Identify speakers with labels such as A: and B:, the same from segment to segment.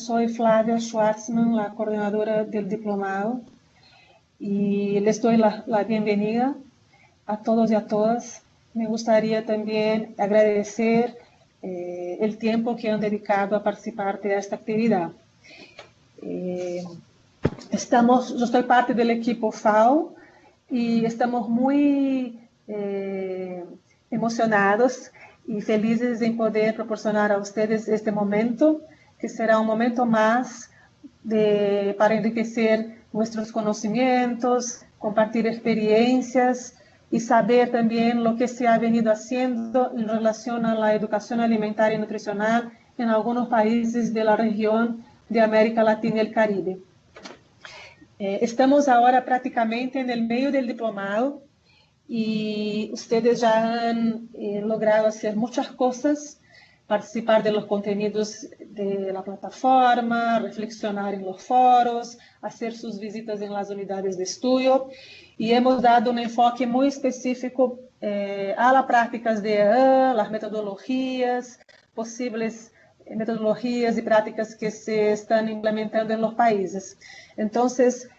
A: soy Flavia Schwartzman, la coordinadora del diplomado, y les doy la bienvenida a todos y a todas. Me gustaría también agradecer el tiempo que han dedicado a participar de esta actividad. Yo soy parte del equipo FAO y estamos muy emocionados y felices en poder proporcionar a ustedes este momento, que será un momento más para enriquecer nuestros conocimientos, compartir experiencias y saber también lo que se ha venido haciendo en relación a la educación alimentaria y nutricional en algunos países de la región de América Latina y el Caribe. Estamos ahora prácticamente en el medio del diplomado y ustedes ya han logrado hacer muchas cosas, participar de los contenidos de la plataforma, reflexionar en los foros, hacer sus visitas en las unidades de estudio, y hemos dado un enfoque muy específico a las prácticas de EAA, las metodologías, posibles metodologías y prácticas que se están implementando en los países. Entonces,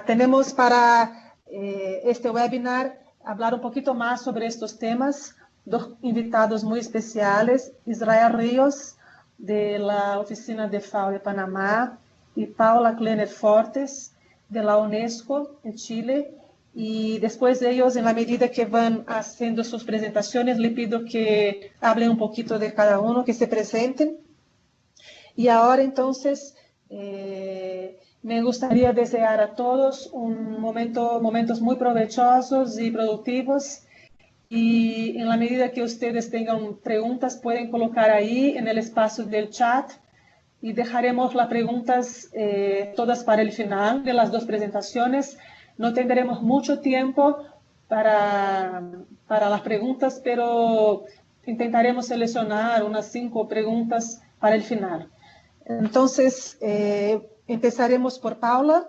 A: tenemos para este webinar hablar un poquito más sobre estos temas, dos invitados muy especiales, Israel Ríos, de la Oficina de FAO de Panamá, y Paula Klenner Fortes, de la UNESCO en Chile. Y después de ellos, en la medida que van haciendo sus presentaciones, le pido que hablen un poquito de cada uno, que se presenten. Y ahora entonces me gustaría desear a todos momentos muy provechosos y productivos. Y en la medida que ustedes tengan preguntas, pueden colocar ahí en el espacio del chat y dejaremos las preguntas todas para el final de las dos presentaciones. No tendremos mucho tiempo para las preguntas, pero intentaremos seleccionar unas 5 preguntas para el final. Entonces, empezaremos por Paula.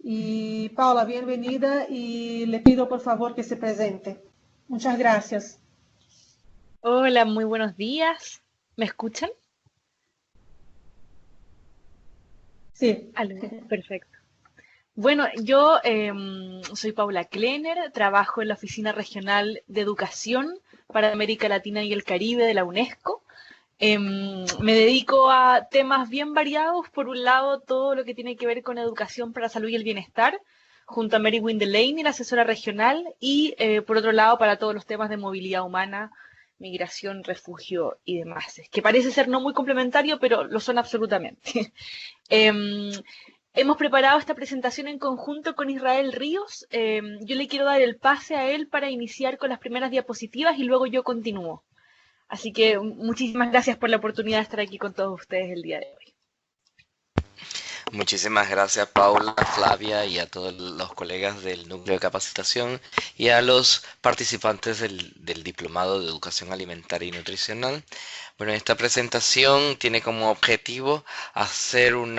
A: Y Paula, bienvenida y le pido por favor que se presente. Muchas gracias.
B: Hola, muy buenos días. ¿Me escuchan?
A: Sí.
B: Aló, perfecto. Bueno, yo soy Paula Klenner, trabajo en la Oficina Regional de Educación para América Latina y el Caribe de la UNESCO. Me dedico a temas bien variados. Por un lado, todo lo que tiene que ver con educación para la salud y el bienestar, junto a Mary Wynn Delaney, la asesora regional, y por otro lado, para todos los temas de movilidad humana, migración, refugio y demás. Que parece ser no muy complementario, pero lo son absolutamente. Hemos preparado esta presentación en conjunto con Israel Ríos. Yo le quiero dar el pase a él para iniciar con las primeras diapositivas y luego yo continúo. Así que muchísimas gracias por la oportunidad de estar aquí con todos ustedes el día de hoy.
C: Muchísimas gracias, Paula, Flavia, y a todos los colegas del núcleo de capacitación y a los participantes del Diplomado de Educación Alimentaria y Nutricional. Bueno, esta presentación tiene como objetivo hacer un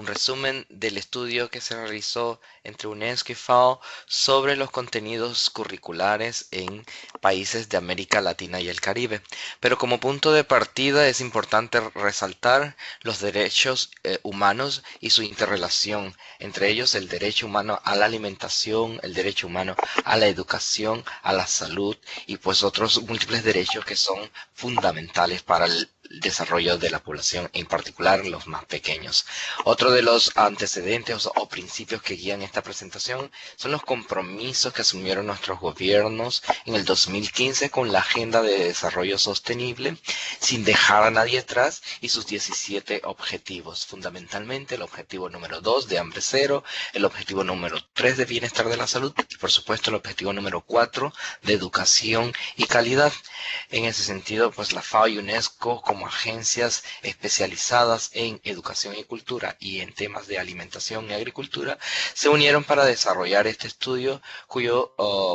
C: resumen del estudio que se realizó entre UNESCO y FAO sobre los contenidos curriculares en países de América Latina y el Caribe. Pero como punto de partida es importante resaltar los derechos humanos y su interrelación, entre ellos el derecho humano a la alimentación, el derecho humano a la educación, a la salud y pues otros múltiples derechos que son fundamentales para el desarrollo de la población, en particular los más pequeños. Otro de los antecedentes o principios que guían esta presentación son los compromisos que asumieron nuestros gobiernos en el 2015 con la Agenda de Desarrollo Sostenible, sin dejar a nadie atrás, y sus 17 objetivos, fundamentalmente el objetivo número 2 de hambre cero, el objetivo número 3 de bienestar de la salud y por supuesto el objetivo número 4 de educación y calidad. En ese sentido, pues la FAO y UNESCO, como agencias especializadas en educación y cultura y en temas de alimentación y agricultura, se unieron para desarrollar este estudio cuyo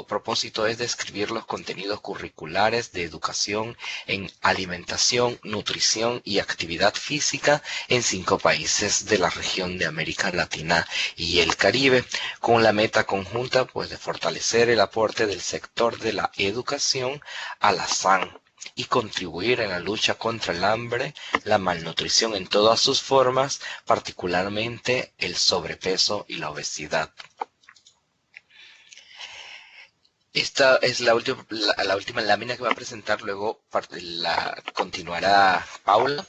C: propósito es describir los contenidos curriculares de educación en alimentación, nutrición y actividad física en 5 países de la región de América Latina y el Caribe, con la meta conjunta pues de fortalecer el aporte del sector de la educación a la SAN, y contribuir en la lucha contra el hambre, la malnutrición en todas sus formas, particularmente el sobrepeso y la obesidad. Esta es la última lámina que va a presentar, luego continuará Paula,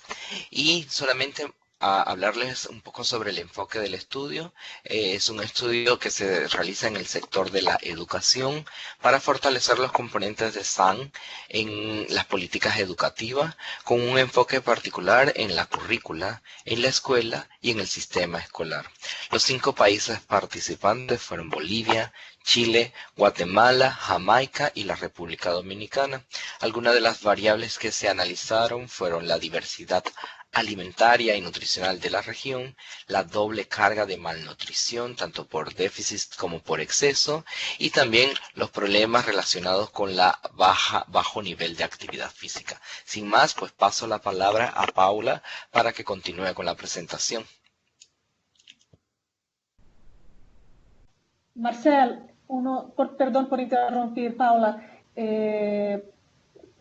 C: y solamente a hablarles un poco sobre el enfoque del estudio. Es un estudio que se realiza en el sector de la educación para fortalecer los componentes de SAN en las políticas educativas, con un enfoque particular en la currícula, en la escuela y en el sistema escolar. Los 5 países participantes fueron Bolivia, Chile, Guatemala, Jamaica y la República Dominicana. Algunas de las variables que se analizaron fueron la diversidad alimentaria y nutricional de la región, la doble carga de malnutrición, tanto por déficit como por exceso, y también los problemas relacionados con la bajo nivel de actividad física. Sin más, pues paso la palabra a Paula para que continúe con la presentación.
A: Marcel, perdón por interrumpir, Paula.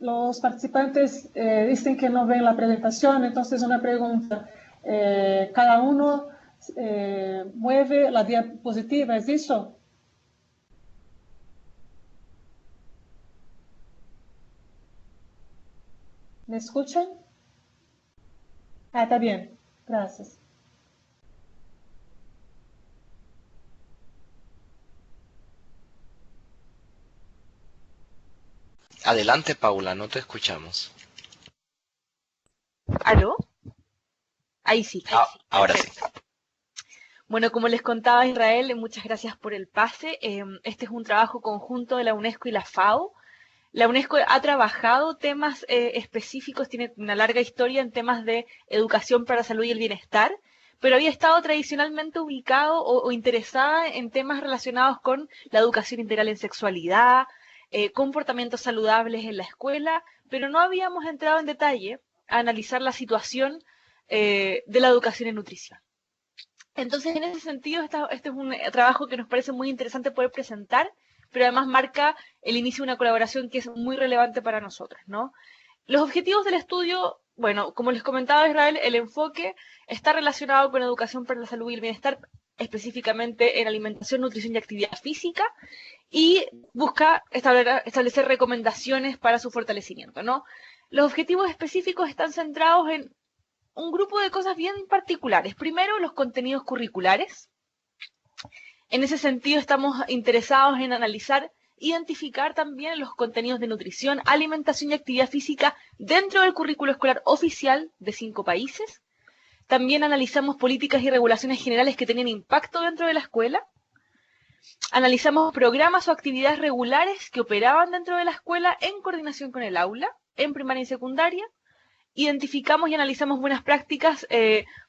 A: Los participantes dicen que no ven la presentación, entonces una pregunta. ¿Cada uno mueve la diapositiva? ¿Es eso? ¿Me escuchan? Está bien. Gracias.
C: Adelante, Paula, no te escuchamos.
B: ¿Aló? Ahí sí.
C: Ahora sí.
B: Bueno, como les contaba Israel, muchas gracias por el pase. Este es un trabajo conjunto de la UNESCO y la FAO. La UNESCO ha trabajado temas específicos, tiene una larga historia en temas de educación para la salud y el bienestar, pero había estado tradicionalmente ubicado o interesada en temas relacionados con la educación integral en sexualidad, comportamientos saludables en la escuela, pero no habíamos entrado en detalle a analizar la situación de la educación en nutrición. Entonces, en ese sentido, este es un trabajo que nos parece muy interesante poder presentar, pero además marca el inicio de una colaboración que es muy relevante para nosotros, ¿no? Los objetivos del estudio, bueno, como les comentaba Israel, el enfoque está relacionado con educación para la salud y el bienestar, específicamente en alimentación, nutrición y actividad física, y busca establecer recomendaciones para su fortalecimiento, ¿no? Los objetivos específicos están centrados en un grupo de cosas bien particulares. Primero, los contenidos curriculares. En ese sentido, estamos interesados en analizar, identificar también los contenidos de nutrición, alimentación y actividad física dentro del currículo escolar oficial de 5 países. También analizamos políticas y regulaciones generales que tenían impacto dentro de la escuela. Analizamos programas o actividades regulares que operaban dentro de la escuela en coordinación con el aula, en primaria y secundaria. Identificamos y analizamos buenas prácticas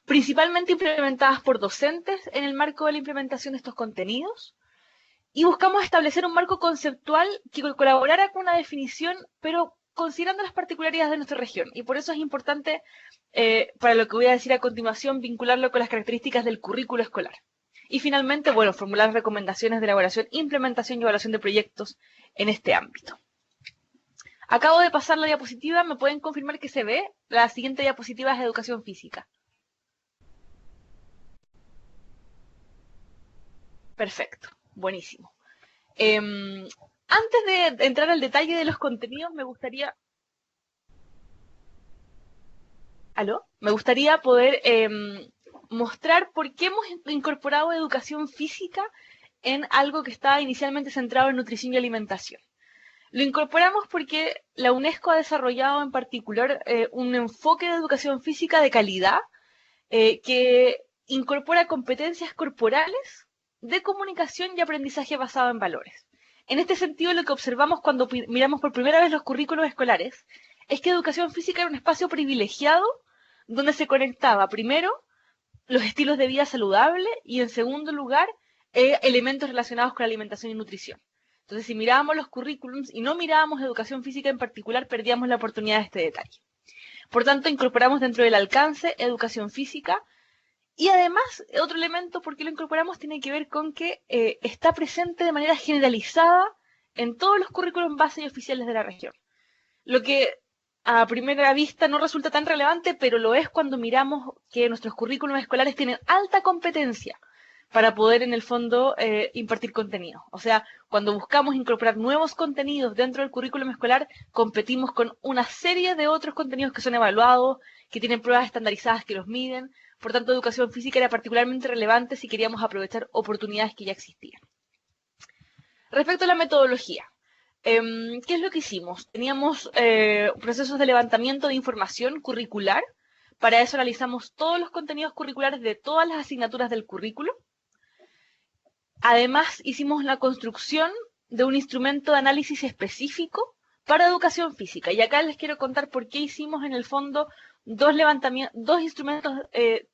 B: principalmente implementadas por docentes en el marco de la implementación de estos contenidos, y buscamos establecer un marco conceptual que colaborara con una definición, pero considerando las particularidades de nuestra región, y por eso es importante, para lo que voy a decir a continuación, vincularlo con las características del currículo escolar. Y finalmente, bueno, formular recomendaciones de elaboración, implementación y evaluación de proyectos en este ámbito. Acabo de pasar la diapositiva, ¿me pueden confirmar que se ve? La siguiente diapositiva es educación física. Perfecto, buenísimo. Antes de entrar al detalle de los contenidos, me gustaría... ¿Aló? Me gustaría poder mostrar por qué hemos incorporado educación física en algo que estaba inicialmente centrado en nutrición y alimentación. Lo incorporamos porque la UNESCO ha desarrollado en particular un enfoque de educación física de calidad que incorpora competencias corporales de comunicación y aprendizaje basado en valores. En este sentido, lo que observamos cuando miramos por primera vez los currículos escolares es que educación física era un espacio privilegiado donde se conectaba primero los estilos de vida saludable y en segundo lugar elementos relacionados con alimentación y nutrición. Entonces, si mirábamos los currículums y no mirábamos educación física en particular, perdíamos la oportunidad de este detalle. Por tanto, incorporamos dentro del alcance educación física y además, otro elemento por qué lo incorporamos tiene que ver con que está presente de manera generalizada en todos los currículums base y oficiales de la región. Lo que a primera vista no resulta tan relevante, pero lo es cuando miramos que nuestros currículos escolares tienen alta competencia para poder en el fondo impartir contenido. O sea, cuando buscamos incorporar nuevos contenidos dentro del currículum escolar, competimos con una serie de otros contenidos que son evaluados, que tienen pruebas estandarizadas que los miden. Por tanto, educación física era particularmente relevante si queríamos aprovechar oportunidades que ya existían. Respecto a la metodología, ¿qué es lo que hicimos? Teníamos procesos de levantamiento de información curricular. Para eso analizamos todos los contenidos curriculares de todas las asignaturas del currículo. Además, hicimos la construcción de un instrumento de análisis específico para educación física. Y acá les quiero contar por qué hicimos en el fondo dos instrumentos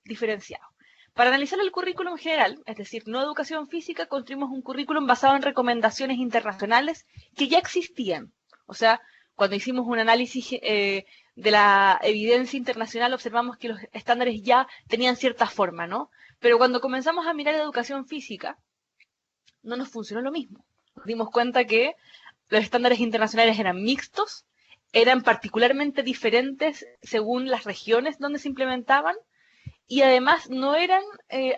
B: diferenciados. Para analizar el currículum general, es decir, no educación física, construimos un currículum basado en recomendaciones internacionales que ya existían. O sea, cuando hicimos un análisis de la evidencia internacional, observamos que los estándares ya tenían cierta forma, ¿no? Pero cuando comenzamos a mirar educación física, no nos funcionó lo mismo. Nos dimos cuenta que los estándares internacionales eran mixtos, eran particularmente diferentes según las regiones donde se implementaban y además no eran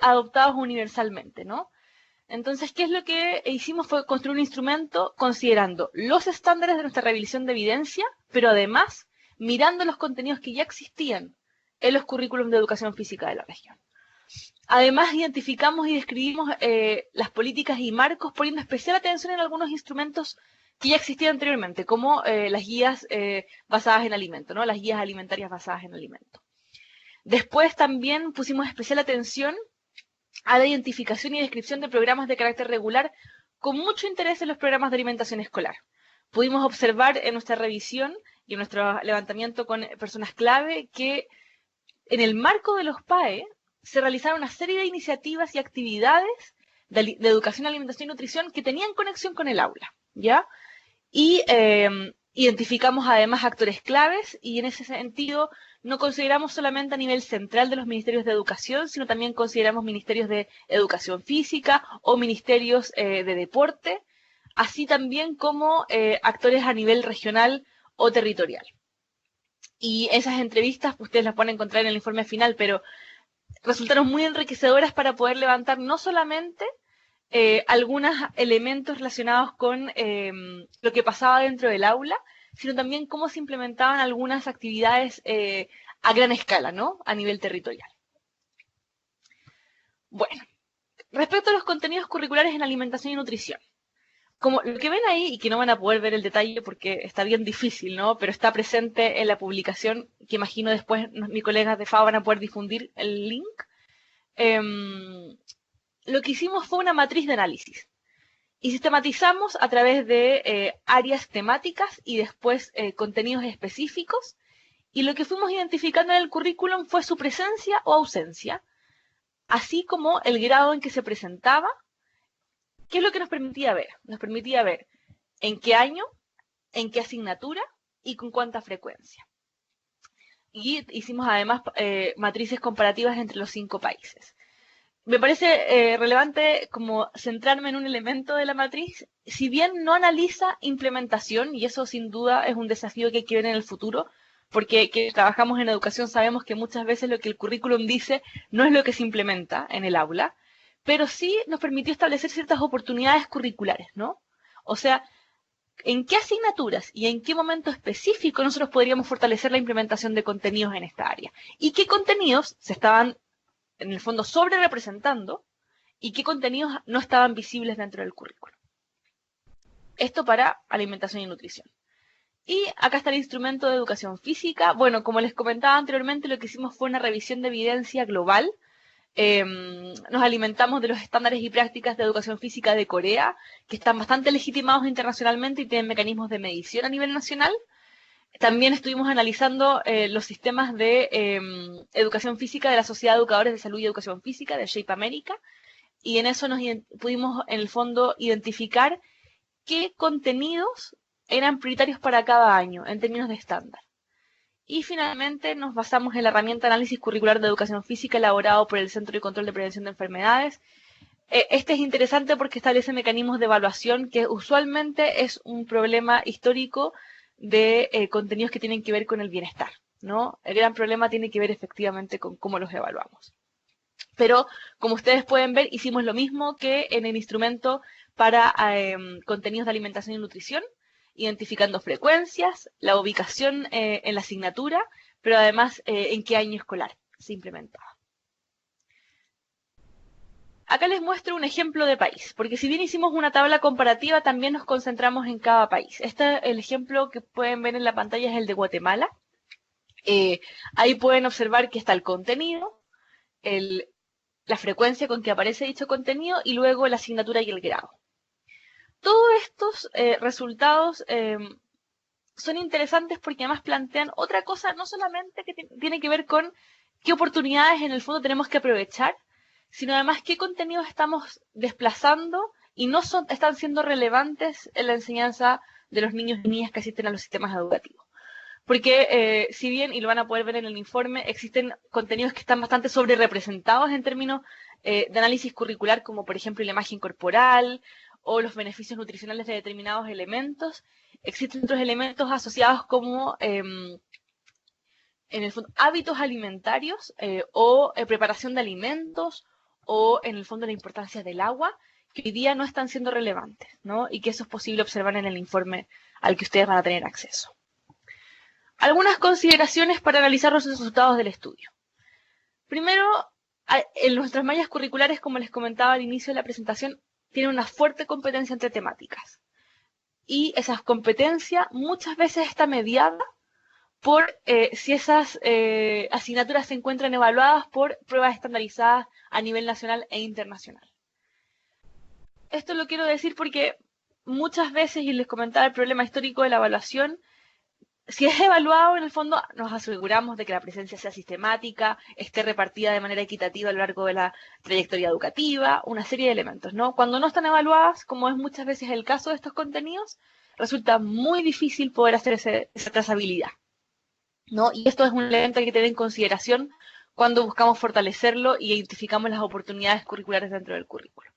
B: adoptados universalmente, ¿no? Entonces, ¿qué es lo que hicimos? Fue construir un instrumento considerando los estándares de nuestra revisión de evidencia, pero además mirando los contenidos que ya existían en los currículums de educación física de la región. Además, identificamos y describimos las políticas y marcos, poniendo especial atención en algunos instrumentos que ya existían anteriormente, como las guías basadas en alimento, ¿no? Las guías alimentarias basadas en alimento. Después también pusimos especial atención a la identificación y descripción de programas de carácter regular, con mucho interés en los programas de alimentación escolar. Pudimos observar en nuestra revisión y en nuestro levantamiento con personas clave que en el marco de los PAE se realizaron una serie de iniciativas y actividades de educación, alimentación y nutrición que tenían conexión con el aula, ¿ya? Y identificamos además actores claves y en ese sentido no consideramos solamente a nivel central de los ministerios de educación, sino también consideramos ministerios de educación física o ministerios de deporte, así también como actores a nivel regional o territorial. Y esas entrevistas ustedes las pueden encontrar en el informe final, pero resultaron muy enriquecedoras para poder levantar no solamente algunos elementos relacionados con lo que pasaba dentro del aula, sino también cómo se implementaban algunas actividades a gran escala, ¿no? A nivel territorial. Bueno, respecto a los contenidos curriculares en alimentación y nutrición. Como lo que ven ahí, y que no van a poder ver el detalle porque está bien difícil, ¿no? Pero está presente en la publicación, que imagino después mis colegas de FAO van a poder difundir el link. Lo que hicimos fue una matriz de análisis. Y sistematizamos a través de áreas temáticas y después contenidos específicos. Y lo que fuimos identificando en el currículum fue su presencia o ausencia, así como el grado en que se presentaba. ¿Qué es lo que nos permitía ver? Nos permitía ver en qué año, en qué asignatura y con cuánta frecuencia. Y hicimos además matrices comparativas entre los 5 países. Me parece relevante como centrarme en un elemento de la matriz, si bien no analiza implementación, y eso sin duda es un desafío que hay que ver en el futuro, porque que trabajamos en educación sabemos que muchas veces lo que el currículum dice no es lo que se implementa en el aula, pero sí nos permitió establecer ciertas oportunidades curriculares, ¿no? O sea, ¿en qué asignaturas y en qué momento específico nosotros podríamos fortalecer la implementación de contenidos en esta área? ¿Y qué contenidos se estaban en el fondo sobre representando y qué contenidos no estaban visibles dentro del currículo? Esto para alimentación y nutrición. Y acá está el instrumento de educación física. Bueno, como les comentaba anteriormente, lo que hicimos fue una revisión de evidencia global. Nos alimentamos de los estándares y prácticas de educación física de Corea, que están bastante legitimados internacionalmente y tienen mecanismos de medición a nivel nacional. También estuvimos analizando los sistemas de educación física de la Sociedad de Educadores de Salud y Educación Física, de Shape America, y en eso pudimos, en el fondo, identificar qué contenidos eran prioritarios para cada año en términos de estándar. Y finalmente nos basamos en la herramienta de análisis curricular de educación física elaborado por el Centro de Control de Prevención de Enfermedades. Este es interesante porque establece mecanismos de evaluación que usualmente es un problema histórico de contenidos que tienen que ver con el bienestar, ¿no? El gran problema tiene que ver efectivamente con cómo los evaluamos. Pero, como ustedes pueden ver, hicimos lo mismo que en el instrumento para contenidos de alimentación y nutrición, identificando frecuencias, la ubicación en la asignatura, pero además en qué año escolar se implementaba. Acá les muestro un ejemplo de país, porque si bien hicimos una tabla comparativa, también nos concentramos en cada país. El ejemplo que pueden ver en la pantalla es el de Guatemala. Ahí pueden observar que está el contenido, la frecuencia con que aparece dicho contenido y luego la asignatura y el grado. Todos estos resultados son interesantes porque además plantean otra cosa, no solamente que tiene que ver con qué oportunidades en el fondo tenemos que aprovechar, sino además qué contenidos estamos desplazando y no están siendo relevantes en la enseñanza de los niños y niñas que asisten a los sistemas educativos. Porque si bien, y lo van a poder ver en el informe, existen contenidos que están bastante sobre representados en términos de análisis curricular, como por ejemplo la imagen corporal o los beneficios nutricionales de determinados elementos, existen otros elementos asociados como en el fondo hábitos alimentarios o preparación de alimentos o en el fondo la importancia del agua, que hoy día no están siendo relevantes, ¿no? Y que eso es posible observar en el informe al que ustedes van a tener acceso. Algunas consideraciones para analizar los resultados del estudio. Primero, en nuestras mallas curriculares, como les comentaba al inicio de la presentación, tienen una fuerte competencia entre temáticas. Y esa competencia muchas veces está mediada por si esas asignaturas se encuentran evaluadas por pruebas estandarizadas a nivel nacional e internacional. Esto lo quiero decir porque muchas veces, y les comentaba el problema histórico de la evaluación, si es evaluado, en el fondo nos aseguramos de que la presencia sea sistemática, esté repartida de manera equitativa a lo largo de la trayectoria educativa, una serie de elementos, ¿no? Cuando no están evaluadas, como es muchas veces el caso de estos contenidos, resulta muy difícil poder hacer esa trazabilidad, ¿no? Y esto es un elemento que tener en consideración cuando buscamos fortalecerlo y identificamos las oportunidades curriculares dentro del currículo.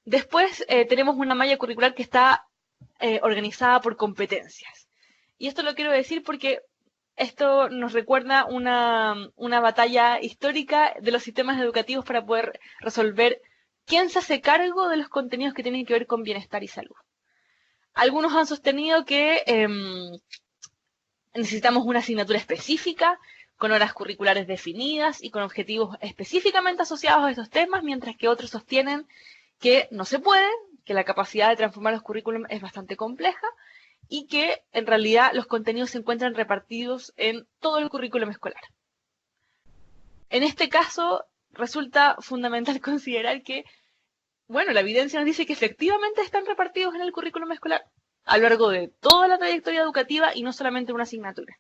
B: Después tenemos una malla curricular que está organizada por competencias. Y esto lo quiero decir porque esto nos recuerda una batalla histórica de los sistemas educativos para poder resolver quién se hace cargo de los contenidos que tienen que ver con bienestar y salud. Algunos han sostenido que necesitamos una asignatura específica, con horas curriculares definidas y con objetivos específicamente asociados a estos temas, mientras que otros sostienen que no se puede, que la capacidad de transformar los currículums es bastante compleja, y que en realidad los contenidos se encuentran repartidos en todo el currículum escolar. En este caso, resulta fundamental considerar que, bueno, la evidencia nos dice que efectivamente están repartidos en el currículum escolar a lo largo de toda la trayectoria educativa y no solamente una asignatura.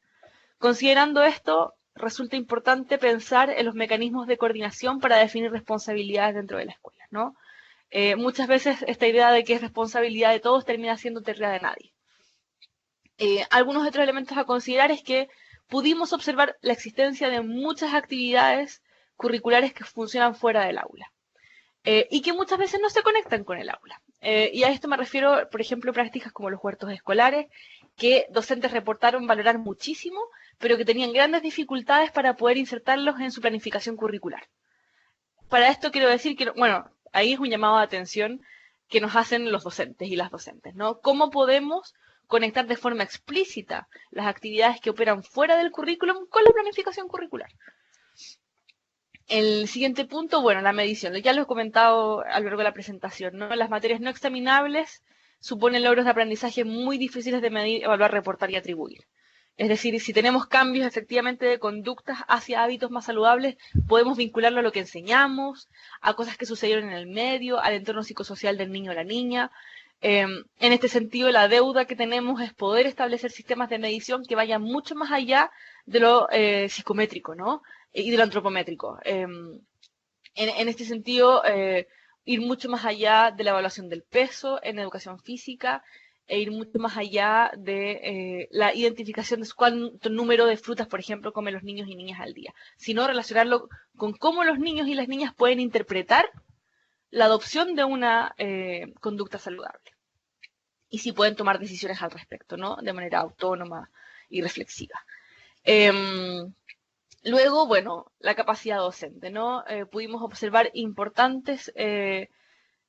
B: Considerando esto, resulta importante pensar en los mecanismos de coordinación para definir responsabilidades dentro de la escuela, ¿no? Muchas veces esta idea de que es responsabilidad de todos termina siendo tarea de nadie. Algunos otros elementos a considerar es que pudimos observar la existencia de muchas actividades curriculares que funcionan fuera del aula y que muchas veces no se conectan con el aula. Y a esto me refiero, por ejemplo, a prácticas como los huertos escolares, que docentes reportaron valorar muchísimo, pero que tenían grandes dificultades para poder insertarlos en su planificación curricular. Para esto quiero decir que, bueno, ahí es un llamado de atención que nos hacen los docentes y las docentes, ¿no? ¿Cómo podemos conectar de forma explícita las actividades que operan fuera del currículum con la planificación curricular? El siguiente punto, bueno, la medición. Ya lo he comentado a lo largo de la presentación, ¿no? Las materias no examinables suponen logros de aprendizaje muy difíciles de medir, evaluar, reportar y atribuir. Es decir, si tenemos cambios efectivamente de conductas hacia hábitos más saludables, podemos vincularlo a lo que enseñamos, a cosas que sucedieron en el medio, al entorno psicosocial del niño o la niña. En este sentido, la deuda que tenemos es poder establecer sistemas de medición que vayan mucho más allá de lo psicométrico, ¿no? Y de lo antropométrico. En este sentido, ir mucho más allá de la evaluación del peso en educación física e ir mucho más allá de la identificación de cuánto número de frutas, por ejemplo, comen los niños y niñas al día, sino relacionarlo con cómo los niños y las niñas pueden interpretar la adopción de una conducta saludable. y si pueden tomar decisiones al respecto, ¿no? De manera autónoma y reflexiva. Luego, bueno, la capacidad docente, ¿no? Pudimos observar importantes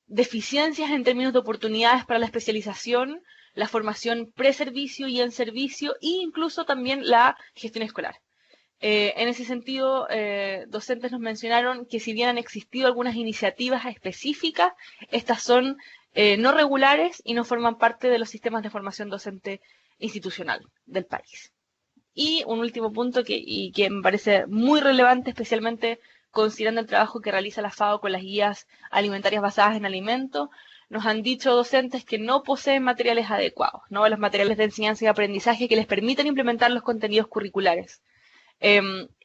B: deficiencias en términos de oportunidades para la especialización, la formación pre-servicio y en servicio, e incluso también la gestión escolar. En ese sentido, docentes nos mencionaron que si bien han existido algunas iniciativas específicas, estas son no regulares y no forman parte de los sistemas de formación docente institucional del país. Y un último punto que me parece muy relevante, especialmente considerando el trabajo que realiza la FAO con las guías alimentarias basadas en alimentos, nos han dicho docentes que no poseen materiales adecuados, ¿no? Los materiales de enseñanza y aprendizaje que les permitan implementar los contenidos curriculares.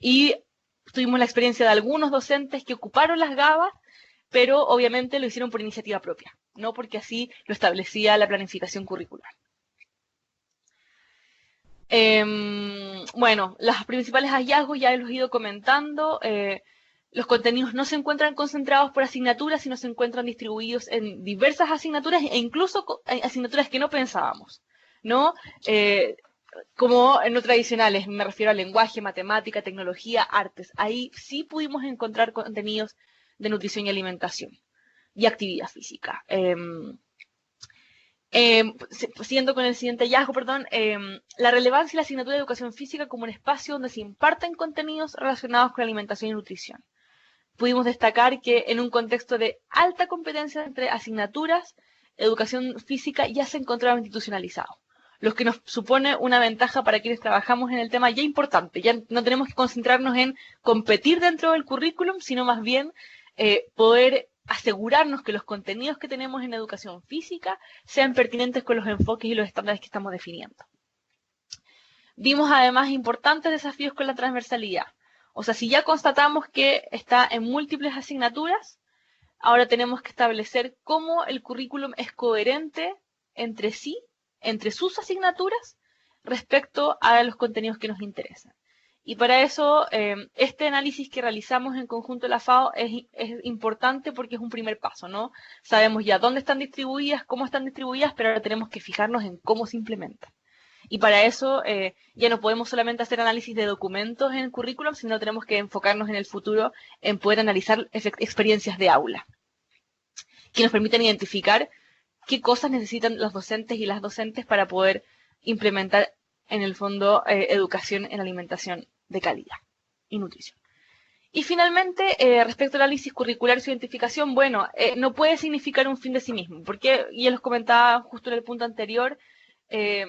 B: Y tuvimos la experiencia de algunos docentes que ocuparon las GABAs, pero obviamente lo hicieron por iniciativa propia, no porque así lo establecía la planificación curricular. Bueno, los principales hallazgos ya los he ido comentando. Los contenidos no se encuentran concentrados por asignaturas, sino se encuentran distribuidos en diversas asignaturas e incluso asignaturas que no pensábamos, ¿no? Como en no tradicionales, me refiero al lenguaje, matemática, tecnología, artes. Ahí sí pudimos encontrar contenidos de nutrición y alimentación y actividad física. Siguiendo con el siguiente hallazgo, la relevancia de la asignatura de educación física como un espacio donde se imparten contenidos relacionados con alimentación y nutrición. Pudimos destacar que en un contexto de alta competencia entre asignaturas, educación física ya se encontraba institucionalizado, lo que nos supone una ventaja para quienes trabajamos en el tema ya importante. Ya no tenemos que concentrarnos en competir dentro del currículum, sino más bien poder asegurarnos que los contenidos que tenemos en educación física sean pertinentes con los enfoques y los estándares que estamos definiendo. Vimos además importantes desafíos con la transversalidad. O sea, si ya constatamos que está en múltiples asignaturas, ahora tenemos que establecer cómo el currículum es coherente entre sí, entre sus asignaturas, respecto a los contenidos que nos interesan. Y para eso, este análisis que realizamos en conjunto de la FAO es importante porque es un primer paso, ¿no? Sabemos ya dónde están distribuidas, cómo están distribuidas, pero ahora tenemos que fijarnos en cómo se implementan. Y para eso ya no podemos solamente hacer análisis de documentos en el currículum, sino tenemos que enfocarnos en el futuro en poder analizar experiencias de aula, que nos permitan identificar qué cosas necesitan los docentes y las docentes para poder implementar en el fondo educación en alimentación de calidad y nutrición. Y finalmente, respecto al análisis curricular y su identificación, bueno, no puede significar un fin de sí mismo, porque ya los comentaba justo en el punto anterior,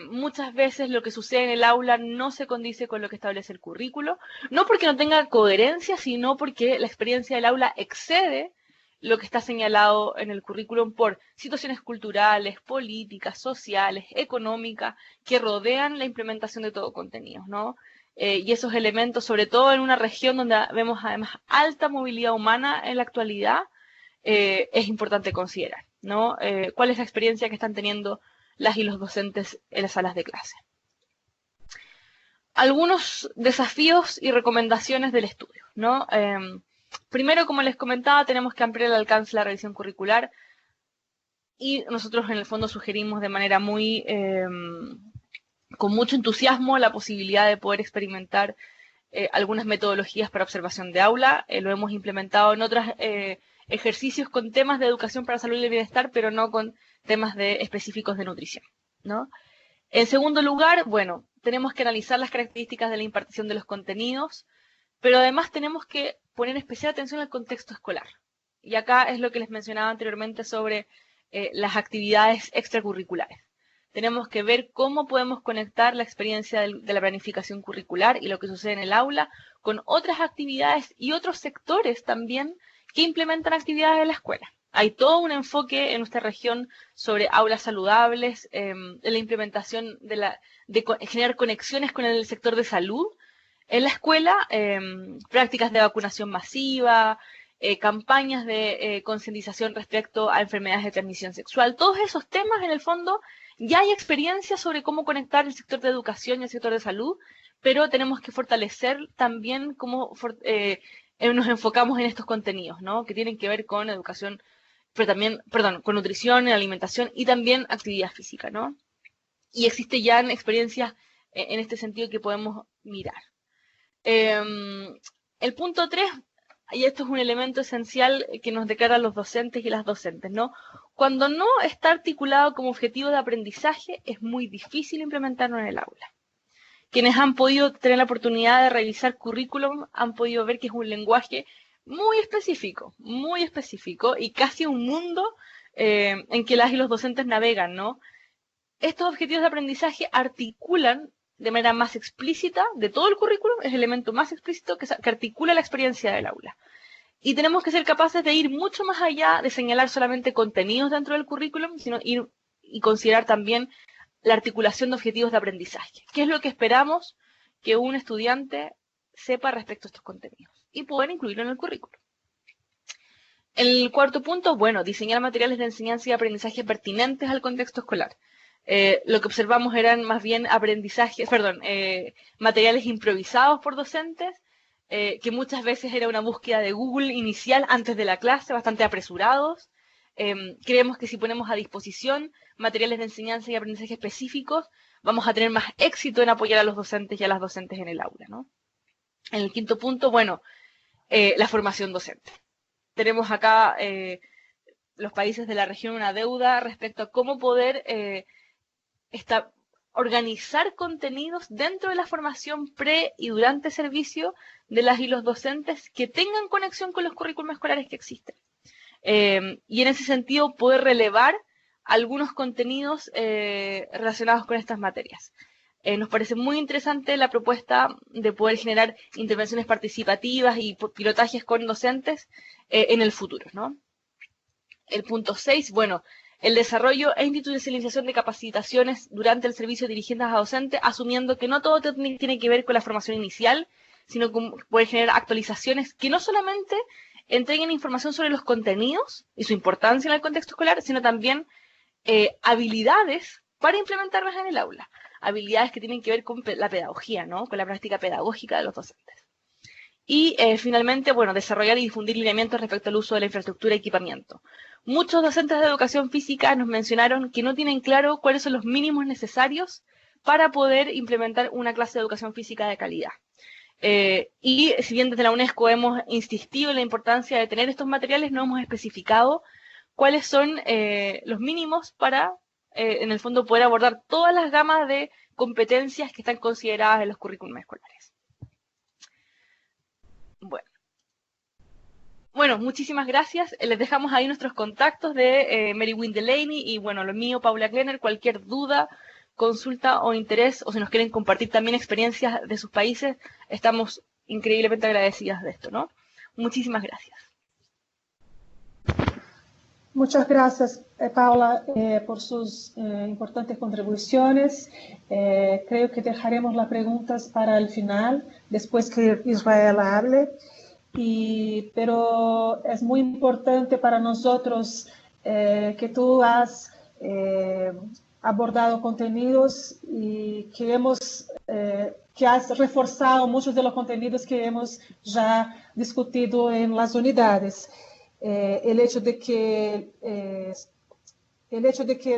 B: muchas veces lo que sucede en el aula no se condice con lo que establece el currículo, no porque no tenga coherencia, sino porque la experiencia del aula excede lo que está señalado en el currículum por situaciones culturales, políticas, sociales, económicas, que rodean la implementación de todo contenido, ¿no? Y esos elementos, sobre todo en una región donde vemos además alta movilidad humana en la actualidad, es importante considerar, ¿no? ¿Cuál es la experiencia que están teniendo las y los docentes en las salas de clase? Algunos desafíos y recomendaciones del estudio, ¿no? Primero, como les comentaba, tenemos que ampliar el alcance de la revisión curricular y nosotros en el fondo sugerimos de manera muy, con mucho entusiasmo, la posibilidad de poder experimentar algunas metodologías para observación de aula. Lo hemos implementado en otros ejercicios con temas de educación para salud y bienestar, pero no con temas específicos de nutrición, ¿no? En segundo lugar, bueno, tenemos que analizar las características de la impartición de los contenidos, pero además tenemos que poner especial atención al contexto escolar. Y acá es lo que les mencionaba anteriormente sobre las actividades extracurriculares. Tenemos que ver cómo podemos conectar la experiencia de la planificación curricular y lo que sucede en el aula con otras actividades y otros sectores también que implementan actividades en la escuela. Hay todo un enfoque en nuestra región sobre aulas saludables, la implementación de generar conexiones con el sector de salud en la escuela, prácticas de vacunación masiva, campañas de concientización respecto a enfermedades de transmisión sexual. Todos esos temas, en el fondo, ya hay experiencia sobre cómo conectar el sector de educación y el sector de salud, pero tenemos que fortalecer también cómo nos enfocamos en estos contenidos, ¿no? Que tienen que ver con educación pero también, perdón, con nutrición, alimentación y también actividad física, ¿no? Y existe ya en experiencias en este sentido que podemos mirar. El punto 3, y esto es un elemento esencial que nos declaran los docentes y las docentes, ¿no? Cuando no está articulado como objetivo de aprendizaje, es muy difícil implementarlo en el aula. Quienes han podido tener la oportunidad de revisar currículum han podido ver que es un lenguaje muy específico y casi un mundo en que las y los docentes navegan, ¿no? Estos objetivos de aprendizaje articulan de manera más explícita de todo el currículum, es el elemento más explícito que articula la experiencia del aula. Y tenemos que ser capaces de ir mucho más allá de señalar solamente contenidos dentro del currículum, sino ir y considerar también la articulación de objetivos de aprendizaje. ¿Qué es lo que esperamos que un estudiante sepa respecto a estos contenidos? Y poder incluirlo en el currículum. El cuarto punto, bueno, diseñar materiales de enseñanza y aprendizaje pertinentes al contexto escolar. Lo que observamos eran más bien materiales improvisados por docentes, que muchas veces era una búsqueda de Google inicial antes de la clase, bastante apresurados. Creemos que si ponemos a disposición materiales de enseñanza y aprendizaje específicos, vamos a tener más éxito en apoyar a los docentes y a las docentes en el aula, ¿no? En el quinto punto, bueno, la formación docente. Tenemos acá los países de la región una deuda respecto a cómo poder organizar contenidos dentro de la formación pre y durante servicio de las y los docentes que tengan conexión con los currículos escolares que existen. Y en ese sentido poder relevar algunos contenidos relacionados con estas materias. Nos parece muy interesante la propuesta de poder generar intervenciones participativas y pilotajes con docentes en el futuro, ¿no? El punto 6, bueno, el desarrollo e institucionalización de capacitaciones durante el servicio dirigidas a docentes, asumiendo que no todo tiene que ver con la formación inicial, sino que poder generar actualizaciones que no solamente entreguen información sobre los contenidos y su importancia en el contexto escolar, sino también habilidades para implementarlas en el aula. Habilidades que tienen que ver con la pedagogía, ¿no? Con la práctica pedagógica de los docentes. Y finalmente, bueno, desarrollar y difundir lineamientos respecto al uso de la infraestructura y equipamiento. Muchos docentes de educación física nos mencionaron que no tienen claro cuáles son los mínimos necesarios para poder implementar una clase de educación física de calidad. Y si bien desde la UNESCO hemos insistido en la importancia de tener estos materiales, no hemos especificado cuáles son los mínimos para, en el fondo, poder abordar todas las gamas de competencias que están consideradas en los currículums escolares. Bueno, muchísimas gracias. Les dejamos ahí nuestros contactos de Mary Wynne Delaney y, bueno, lo mío, Paula Klenner. Cualquier duda, consulta o interés, o si nos quieren compartir también experiencias de sus países, estamos increíblemente agradecidas de esto, ¿no? Muchísimas gracias.
A: Muchas gracias, Paula, por sus importantes contribuciones. Creo que dejaremos las preguntas para el final, después que Israel hable. Pero es muy importante para nosotros que tú has abordado contenidos y que has reforzado muchos de los contenidos que hemos ya discutido en las unidades. El hecho de que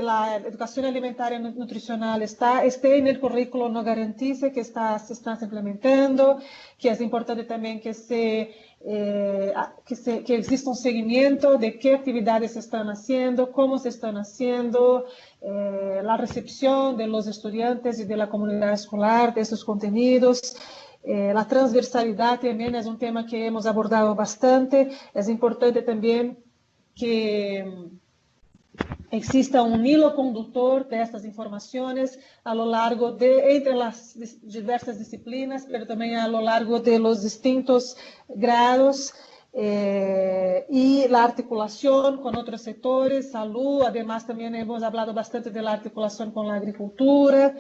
A: la educación alimentaria y nutricional esté en el currículo no garantiza que se está implementando, que es importante también que exista un seguimiento de qué actividades se están haciendo, cómo se están haciendo, la recepción de los estudiantes y de la comunidad escolar de esos contenidos. La transversalidad también es un tema que hemos abordado bastante. Es importante también que exista un hilo conductor de estas informaciones a lo largo entre las diversas disciplinas, pero también a lo largo de los distintos grados, y la articulación con otros sectores, salud. Además también hemos hablado bastante de la articulación con la agricultura,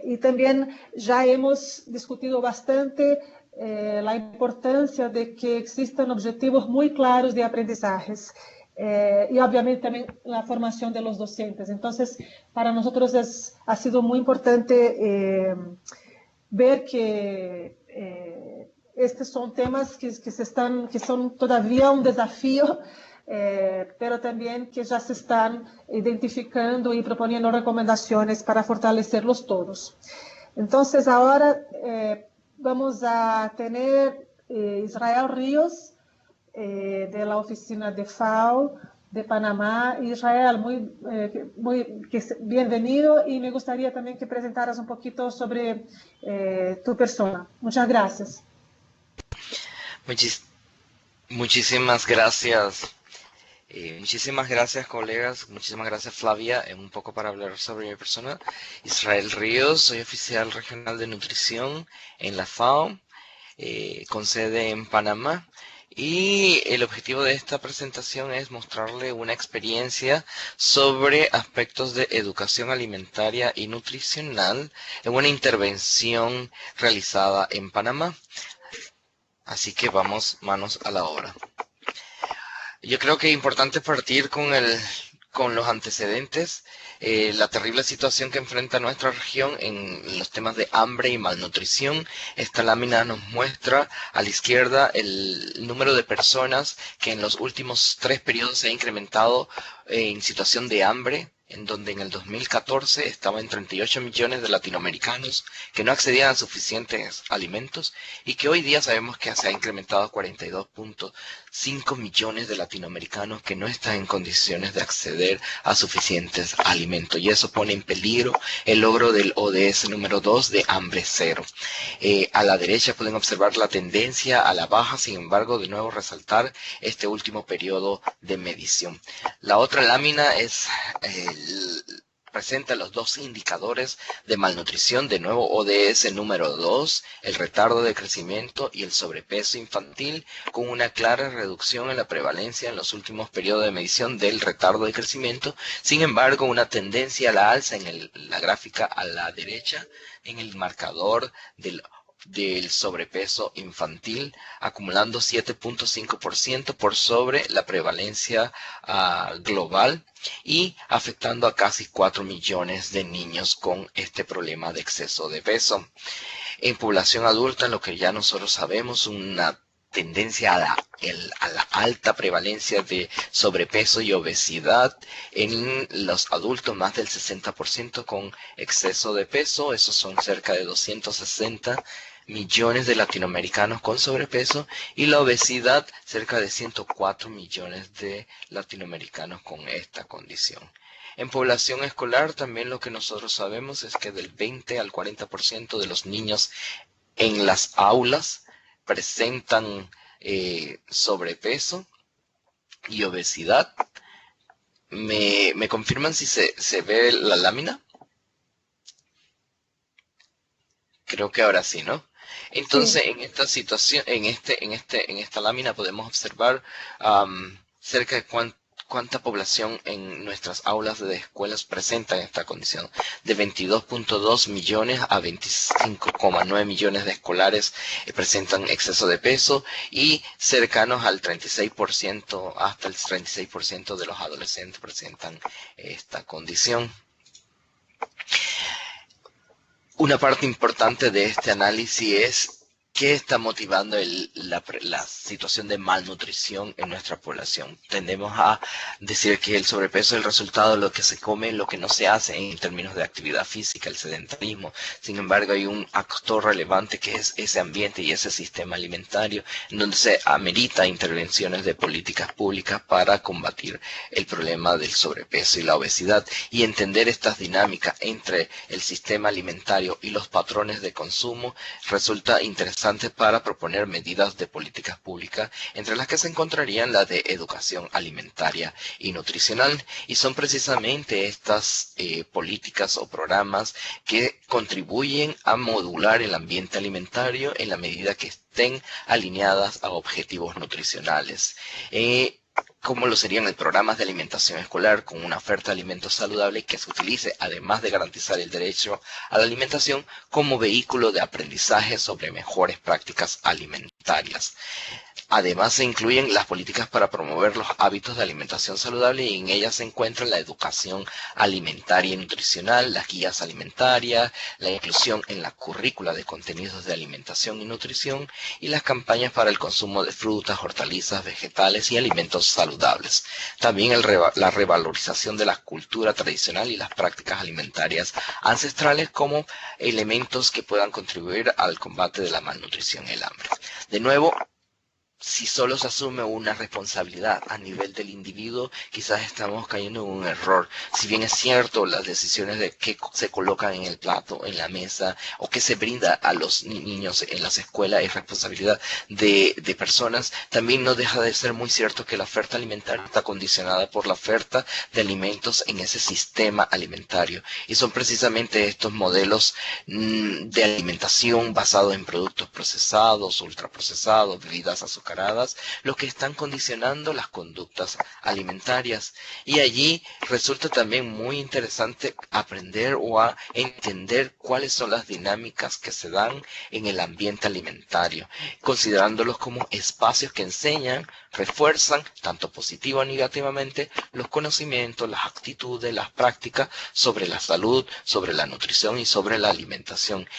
A: y también ya hemos discutido bastante la importancia de que existan objetivos muy claros de aprendizajes. Y obviamente también la formación de los docentes. Entonces, para nosotros ha sido muy importante ver que estos son temas que son todavía un desafío pero también que ya se están identificando y proponiendo recomendaciones para fortalecerlos todos. Entonces ahora vamos a tener Israel Ríos, de la oficina de FAO de Panamá. Israel, bienvenido, y me gustaría también que presentaras un poquito sobre tu persona. Muchas gracias.
C: Muchísimas gracias. Muchísimas gracias, colegas. Muchísimas gracias, Flavia. Un poco para hablar sobre mi persona. Israel Ríos, soy oficial regional de nutrición en la FAO, con sede en Panamá. Y el objetivo de esta presentación es mostrarle una experiencia sobre aspectos de educación alimentaria y nutricional en una intervención realizada en Panamá. Así que vamos manos a la obra. Yo creo que es importante partir con los antecedentes, la terrible situación que enfrenta nuestra región en los temas de hambre y malnutrición. Esta lámina nos muestra a la izquierda el número de personas que en los últimos 3 periodos se ha incrementado en situación de hambre, en donde en el 2014 estaban 38 millones de latinoamericanos que no accedían a suficientes alimentos, y que hoy día sabemos que se ha incrementado a 42.5 millones de latinoamericanos que no están en condiciones de acceder a suficientes alimentos, y eso pone en peligro el logro del ODS número 2 de hambre cero. A la derecha pueden observar la tendencia a la baja, sin embargo, de nuevo resaltar este último periodo de medición. La otra lámina presenta los 2 indicadores de malnutrición, de nuevo ODS número 2, el retardo de crecimiento y el sobrepeso infantil, con una clara reducción en la prevalencia en los últimos periodos de medición del retardo de crecimiento. Sin embargo, una tendencia a la alza en la gráfica a la derecha, en el marcador del sobrepeso infantil, acumulando 7.5% por sobre la prevalencia global, y afectando a casi 4 millones de niños con este problema de exceso de peso. En población adulta, lo que ya nosotros sabemos, una tendencia a la alta prevalencia de sobrepeso y obesidad en los adultos, más del 60% con exceso de peso. Esos son cerca de 260 millones de latinoamericanos con sobrepeso, y la obesidad cerca de 104 millones de latinoamericanos con esta condición. En población escolar también lo que nosotros sabemos es que del 20 al 40% de los niños en las aulas presentan sobrepeso y obesidad. ¿Me confirman si se ve la lámina? Creo que ahora sí, ¿no? Entonces, sí. En esta situación, en esta lámina podemos observar cerca de cuánta población en nuestras aulas de escuelas presenta esta condición. De 22.2 millones a 25.9 millones de escolares presentan exceso de peso, y cercanos al 36%, hasta el 36% de los adolescentes presentan esta condición. Una parte importante de este análisis es qué está motivando la situación de malnutrición en nuestra población. Tendemos a decir que el sobrepeso es el resultado de lo que se come, lo que no se hace en términos de actividad física, el sedentarismo. Sin embargo, hay un actor relevante que es ese ambiente y ese sistema alimentario, en donde se amerita intervenciones de políticas públicas para combatir el problema del sobrepeso y la obesidad, y entender estas dinámicas entre el sistema alimentario y los patrones de consumo resulta interesante para proponer medidas de políticas públicas, entre las que se encontrarían la de educación alimentaria y nutricional, y son precisamente estas políticas o programas que contribuyen a modular el ambiente alimentario en la medida que estén alineadas a objetivos nutricionales. Como lo serían el programas de alimentación escolar, con una oferta de alimentos saludables que se utilice, además de garantizar el derecho a la alimentación, como vehículo de aprendizaje sobre mejores prácticas alimentarias. alimentarias. Además, se incluyen las políticas para promover los hábitos de alimentación saludable y en ellas se encuentran la educación alimentaria y nutricional, las guías alimentarias, la inclusión en la currícula de contenidos de alimentación y nutrición y las campañas para el consumo de frutas, hortalizas, vegetales y alimentos saludables. También la revalorización de la cultura tradicional y las prácticas alimentarias ancestrales como elementos que puedan contribuir al combate de la malnutrición y el hambre. De nuevo, si solo se asume una responsabilidad a nivel del individuo, quizás estamos cayendo en un error. Si bien es cierto, las decisiones de qué se colocan en el plato, en la mesa, o qué se brinda a los niños en las escuelas es responsabilidad de personas, también no deja de ser muy cierto que la oferta alimentaria está condicionada por la oferta de alimentos en ese sistema alimentario. Y son precisamente estos modelos de alimentación basados en productos procesados, ultraprocesados, bebidas azucaradas, los que están condicionando las conductas alimentarias. Y allí resulta también muy interesante aprender o a entender cuáles son las dinámicas que se dan en el ambiente alimentario, considerándolos como espacios que enseñan, refuerzan, tanto positivo o negativamente, los conocimientos, las actitudes, las prácticas sobre la salud, sobre la nutrición y sobre la alimentación.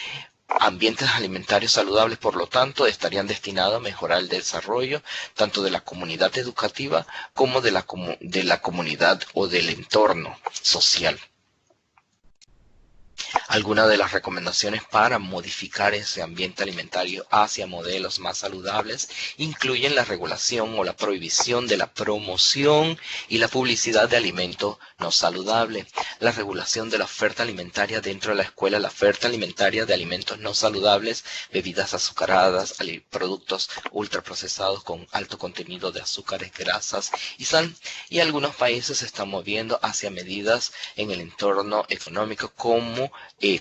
C: Ambientes alimentarios saludables, por lo tanto, estarían destinados a mejorar el desarrollo tanto de la comunidad educativa como de la comunidad o del entorno social. Algunas de las recomendaciones para modificar ese ambiente alimentario hacia modelos más saludables incluyen la regulación o la prohibición de la promoción y la publicidad de alimentos no saludables, la regulación de la oferta alimentaria dentro de la escuela, la oferta alimentaria de alimentos no saludables, bebidas azucaradas, productos ultraprocesados con alto contenido de azúcares, grasas y sal. Y algunos países se están moviendo hacia medidas en el entorno económico como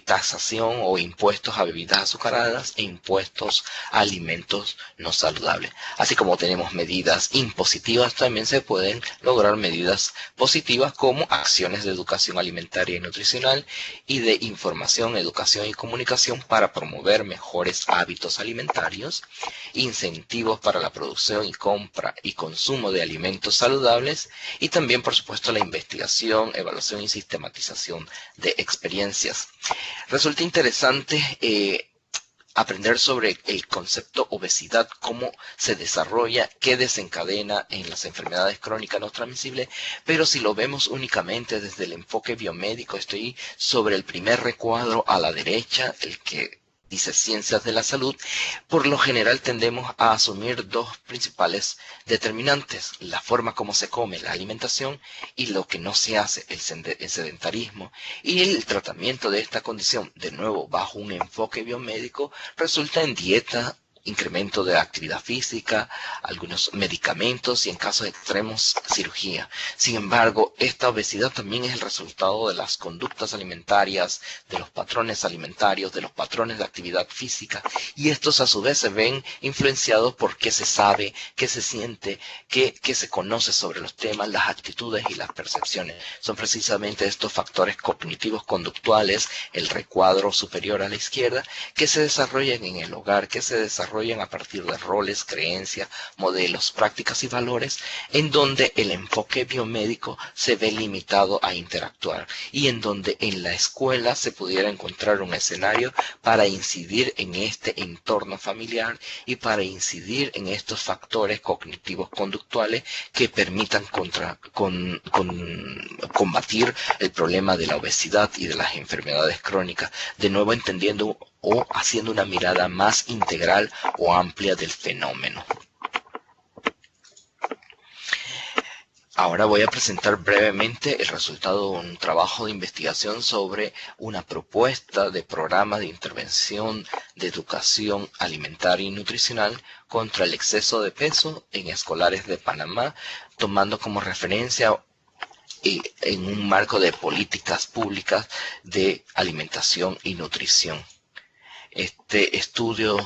C: tasación o impuestos a bebidas azucaradas e impuestos a alimentos no saludables. Así como tenemos medidas impositivas, también se pueden lograr medidas positivas como acciones de educación alimentaria y nutricional y de información, educación y comunicación para promover mejores hábitos alimentarios, incentivos para la producción y compra y consumo de alimentos saludables y también, por supuesto, la investigación, evaluación y sistematización de experiencias. Resulta interesante aprender sobre el concepto obesidad, cómo se desarrolla, qué desencadena en las enfermedades crónicas no transmisibles, pero si lo vemos únicamente desde el enfoque biomédico, estoy sobre el primer recuadro a la derecha, el que dice Ciencias de la Salud. Por lo general tendemos a asumir dos principales determinantes: la forma como se come, la alimentación, y lo que no se hace, el sedentarismo. Y el tratamiento de esta condición, de nuevo bajo un enfoque biomédico, resulta en dieta, incremento de actividad física, algunos medicamentos y en casos extremos cirugía. Sin embargo, esta obesidad también es el resultado de las conductas alimentarias, de los patrones alimentarios, de los patrones de actividad física, y estos a su vez se ven influenciados por qué se sabe, qué se siente, qué se conoce sobre los temas, las actitudes y las percepciones. Son precisamente estos factores cognitivos conductuales, el recuadro superior a la izquierda, que se desarrollan en el hogar, que se desarrollan a partir de roles, creencias, modelos, prácticas y valores, en donde el enfoque biomédico se ve limitado a interactuar y en donde en la escuela se pudiera encontrar un escenario para incidir en este entorno familiar y para incidir en estos factores cognitivos conductuales que permitan combatir el problema de la obesidad y de las enfermedades crónicas, de nuevo entendiendo o haciendo una mirada más integral o amplia del fenómeno. Ahora voy a presentar brevemente el resultado de un trabajo de investigación sobre una propuesta de programa de intervención de educación alimentaria y nutricional contra el exceso de peso en escolares de Panamá, tomando como referencia en un marco de políticas públicas de alimentación y nutrición. Este estudio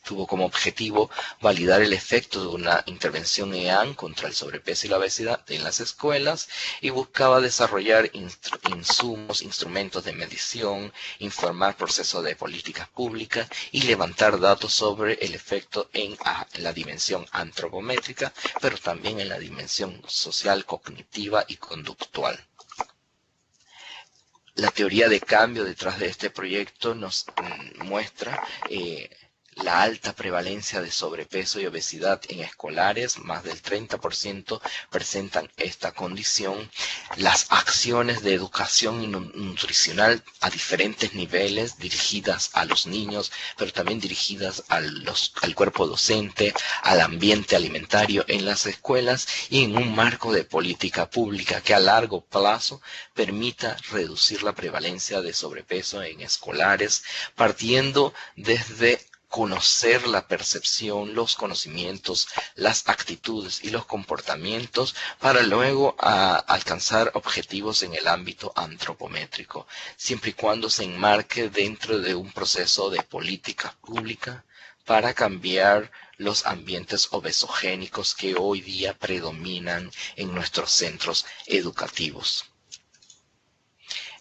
C: tuvo como objetivo validar el efecto de una intervención EAN contra el sobrepeso y la obesidad en las escuelas y buscaba desarrollar instrumentos de medición, informar procesos de políticas públicas y levantar datos sobre el efecto en la dimensión antropométrica, pero también en la dimensión social, cognitiva y conductual. La teoría de cambio detrás de este proyecto nos muestra la alta prevalencia de sobrepeso y obesidad en escolares, más del 30% presentan esta condición. Las acciones de educación nutricional a diferentes niveles, dirigidas a los niños, pero también dirigidas al cuerpo docente, al ambiente alimentario en las escuelas y en un marco de política pública que a largo plazo permita reducir la prevalencia de sobrepeso en escolares, partiendo desde conocer la percepción, los conocimientos, las actitudes y los comportamientos para luego alcanzar objetivos en el ámbito antropométrico, siempre y cuando se enmarque dentro de un proceso de política pública para cambiar los ambientes obesogénicos que hoy día predominan en nuestros centros educativos.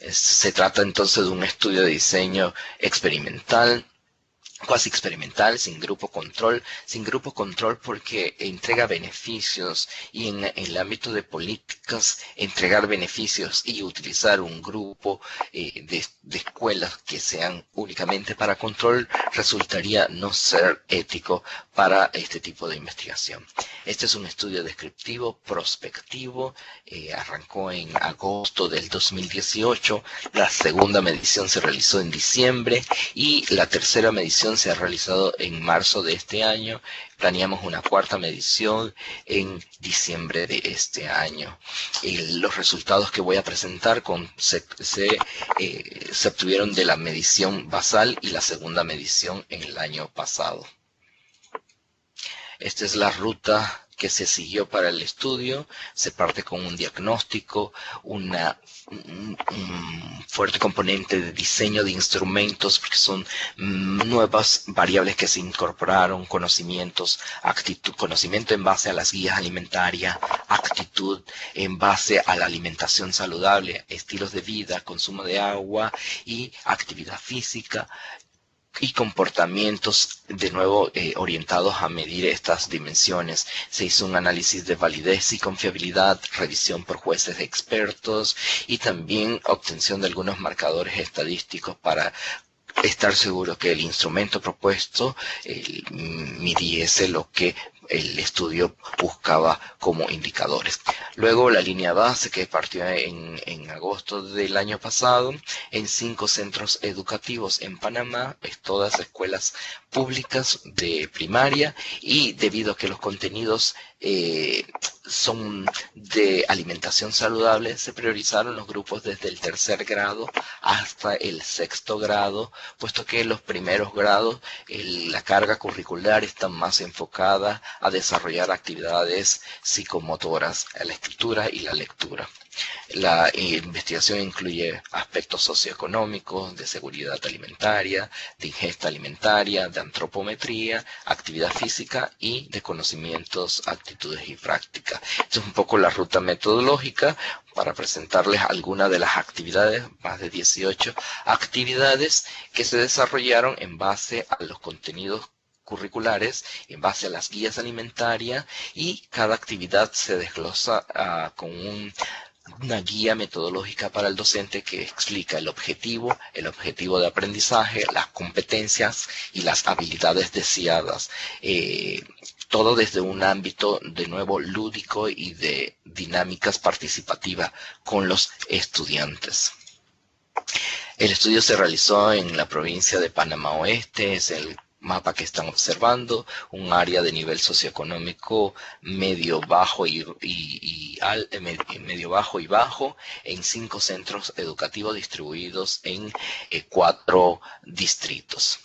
C: Se trata entonces de un estudio de diseño experimental, cuasi experimental, sin grupo control porque entrega beneficios y en el ámbito de políticas, entregar beneficios y utilizar un grupo de escuelas que sean únicamente para control resultaría no ser ético para este tipo de investigación. Este es un estudio descriptivo, prospectivo, arrancó en agosto del 2018, la segunda medición se realizó en diciembre y la tercera medición se ha realizado en marzo de este año. Planeamos una cuarta medición en diciembre de este año. Los resultados que voy a presentar se obtuvieron de la medición basal y la segunda medición en el año pasado. Esta es la ruta que se siguió para el estudio. Se parte con un diagnóstico, un fuerte componente de diseño de instrumentos, porque son nuevas variables que se incorporaron, conocimiento en base a las guías alimentarias, actitud en base a la alimentación saludable, estilos de vida, consumo de agua y actividad física, y comportamientos de nuevo orientados a medir estas dimensiones. Se hizo un análisis de validez y confiabilidad, revisión por jueces expertos y también obtención de algunos marcadores estadísticos para estar seguro que el instrumento propuesto midiese lo que el estudio buscaba como indicadores. Luego la línea base que partió en agosto del año pasado en 5 centros educativos en Panamá, todas escuelas públicas de primaria, y debido a que los contenidos son de alimentación saludable, se priorizaron los grupos desde el 3er grado hasta el 6º grado, puesto que en los primeros grados la carga curricular está más enfocada a desarrollar actividades psicomotoras, a la escritura y la lectura. La investigación incluye aspectos socioeconómicos, de seguridad alimentaria, de ingesta alimentaria, de antropometría, actividad física y de conocimientos, actitudes y prácticas. Esta es un poco la ruta metodológica para presentarles algunas de las actividades, más de 18 actividades que se desarrollaron en base a los contenidos curriculares, en base a las guías alimentarias, y cada actividad se desglosa con una guía metodológica para el docente que explica el objetivo de aprendizaje, las competencias y las habilidades deseadas. Todo desde un ámbito de nuevo lúdico y de dinámicas participativas con los estudiantes. El estudio se realizó en la provincia de Panamá Oeste, es el mapa que están observando, un área de nivel socioeconómico medio bajo y bajo, en 5 centros educativos distribuidos en 4 distritos.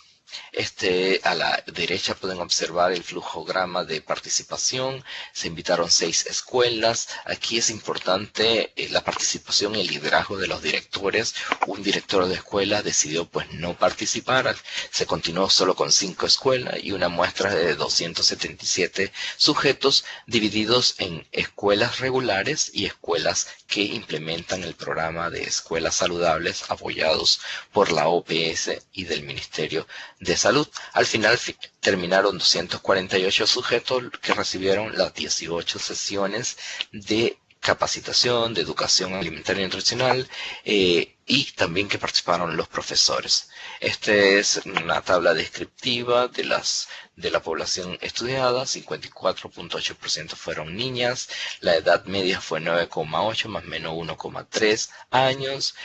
C: A la derecha pueden observar el flujograma de participación. Se invitaron 6 escuelas. Aquí es importante la participación y el liderazgo de los directores. Un director de escuela decidió pues no participar. Se continuó solo con 5 escuelas y una muestra de 277 sujetos divididos en escuelas regulares y escuelas que implementan el programa de escuelas saludables apoyados por la OPS y del Ministerio de Salud. Al final terminaron 248 sujetos que recibieron las 18 sesiones de capacitación, de educación alimentaria y nutricional, y también que participaron los profesores. Esta es una tabla descriptiva de la población estudiada. 54.8% fueron niñas, la edad media fue 9,8 más o menos 1,3 años,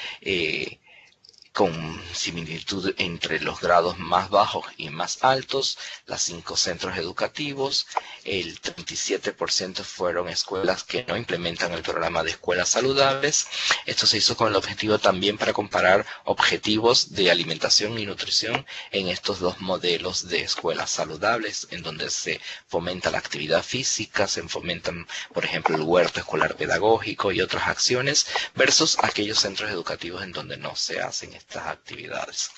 C: con similitud entre los grados más bajos y más altos, los 5 centros educativos. El 37% fueron escuelas que no implementan el programa de escuelas saludables. Esto se hizo con el objetivo también para comparar objetivos de alimentación y nutrición en estos dos modelos de escuelas saludables, en donde se fomenta la actividad física, se fomentan, por ejemplo, el huerto escolar pedagógico y otras acciones, versus aquellos centros educativos en donde no se hacen estas actividades.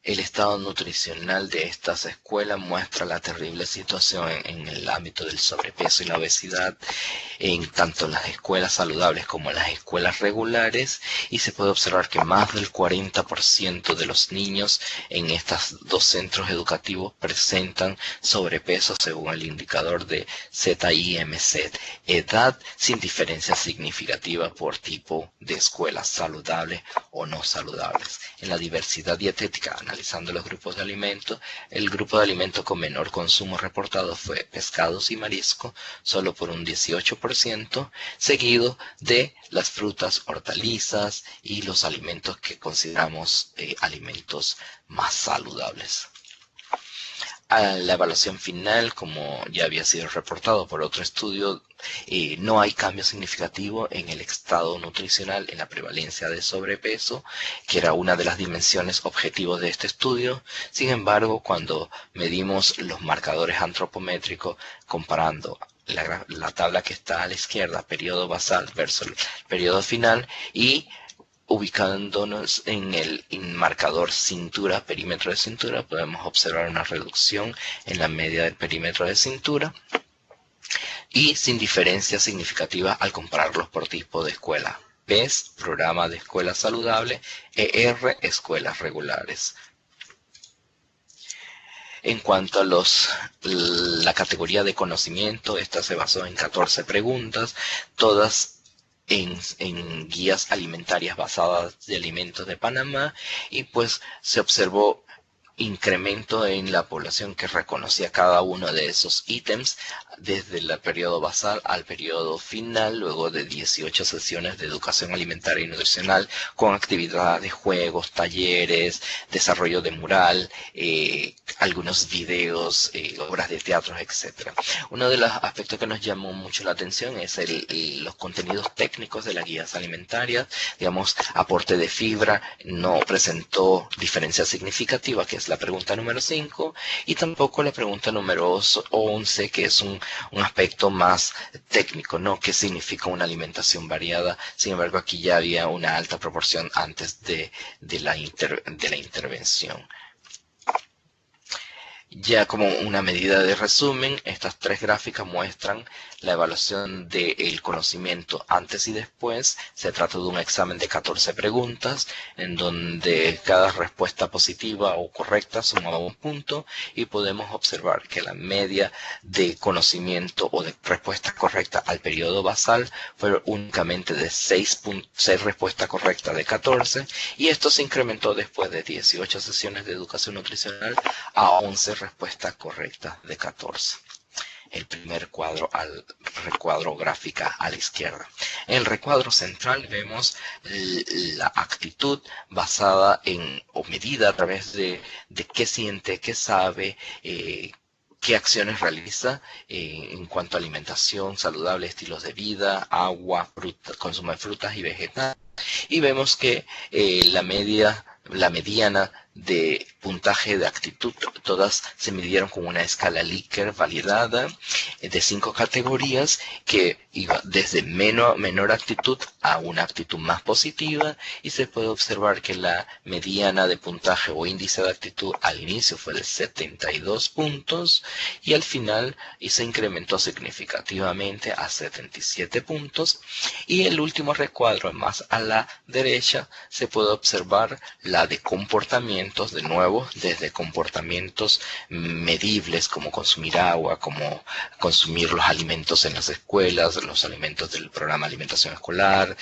C: El estado nutricional de estas escuelas muestra la terrible situación en el ámbito del sobrepeso y la obesidad en tanto las escuelas saludables como las escuelas regulares, y se puede observar que más del 40% de los niños en estos dos centros educativos presentan sobrepeso según el indicador de ZIMZ, edad sin diferencia significativa por tipo de escuelas saludables o no saludables. En la diversidad dietética, analizando los grupos de alimentos, el grupo de alimentos con menor consumo reportado fue pescados y marisco, solo por un 18%, seguido de las frutas, hortalizas y los alimentos que consideramos alimentos más saludables. A la evaluación final, como ya había sido reportado por otro estudio, no hay cambio significativo en el estado nutricional, en la prevalencia de sobrepeso, que era una de las dimensiones objetivos de este estudio. Sin embargo, cuando medimos los marcadores antropométricos, comparando la tabla que está a la izquierda, periodo basal versus el periodo final, y ubicándonos en el marcador cintura, perímetro de cintura, podemos observar una reducción en la media del perímetro de cintura y sin diferencia significativa al compararlos por tipo de escuela. PES, programa de escuela saludable, ER, escuelas regulares. En cuanto a la categoría de conocimiento, esta se basó en 14 preguntas, todas en guías alimentarias basadas de alimentos de Panamá, y pues se observó incremento en la población que reconocía cada uno de esos ítems desde el periodo basal al periodo final, luego de 18 sesiones de educación alimentaria y nutricional con actividades, juegos, talleres, desarrollo de mural, algunos videos, obras de teatro, etc. Uno de los aspectos que nos llamó mucho la atención es los contenidos técnicos de las guías alimentarias. Digamos, aporte de fibra no presentó diferencia significativa, que es la pregunta número 5, y tampoco la pregunta número 11, que es un aspecto más técnico, ¿no? ¿Qué significa una alimentación variada? Sin embargo, aquí ya había una alta proporción antes de la intervención. Ya como una medida de resumen, estas tres gráficas muestran la evaluación del conocimiento antes y después. Se trata de un examen de 14 preguntas, en donde cada respuesta positiva o correcta sumaba un punto, y podemos observar que la media de conocimiento o de respuestas correctas al periodo basal fue únicamente de 6 respuestas correctas de 14, y esto se incrementó después de 18 sesiones de educación nutricional a 11 respuestas correctas de 14. El primer recuadro gráfica a la izquierda. En el recuadro central vemos la actitud basada o medida a través de qué siente, qué sabe, qué acciones realiza en cuanto a alimentación saludable, estilos de vida, agua, consumo de frutas y vegetales. Y vemos que la media la mediana de puntaje de actitud, todas se midieron con una escala Likert validada de 5 categorías que iba desde menor actitud a una actitud más positiva, y se puede observar que la mediana de puntaje o índice de actitud al inicio fue de 72 puntos y al final se incrementó significativamente a 77 puntos, y el último recuadro más a la derecha se puede observar la de comportamientos, de nuevo, desde comportamientos medibles como consumir agua, como consumir los alimentos en las escuelas, los alimentos del programa de alimentación escolar,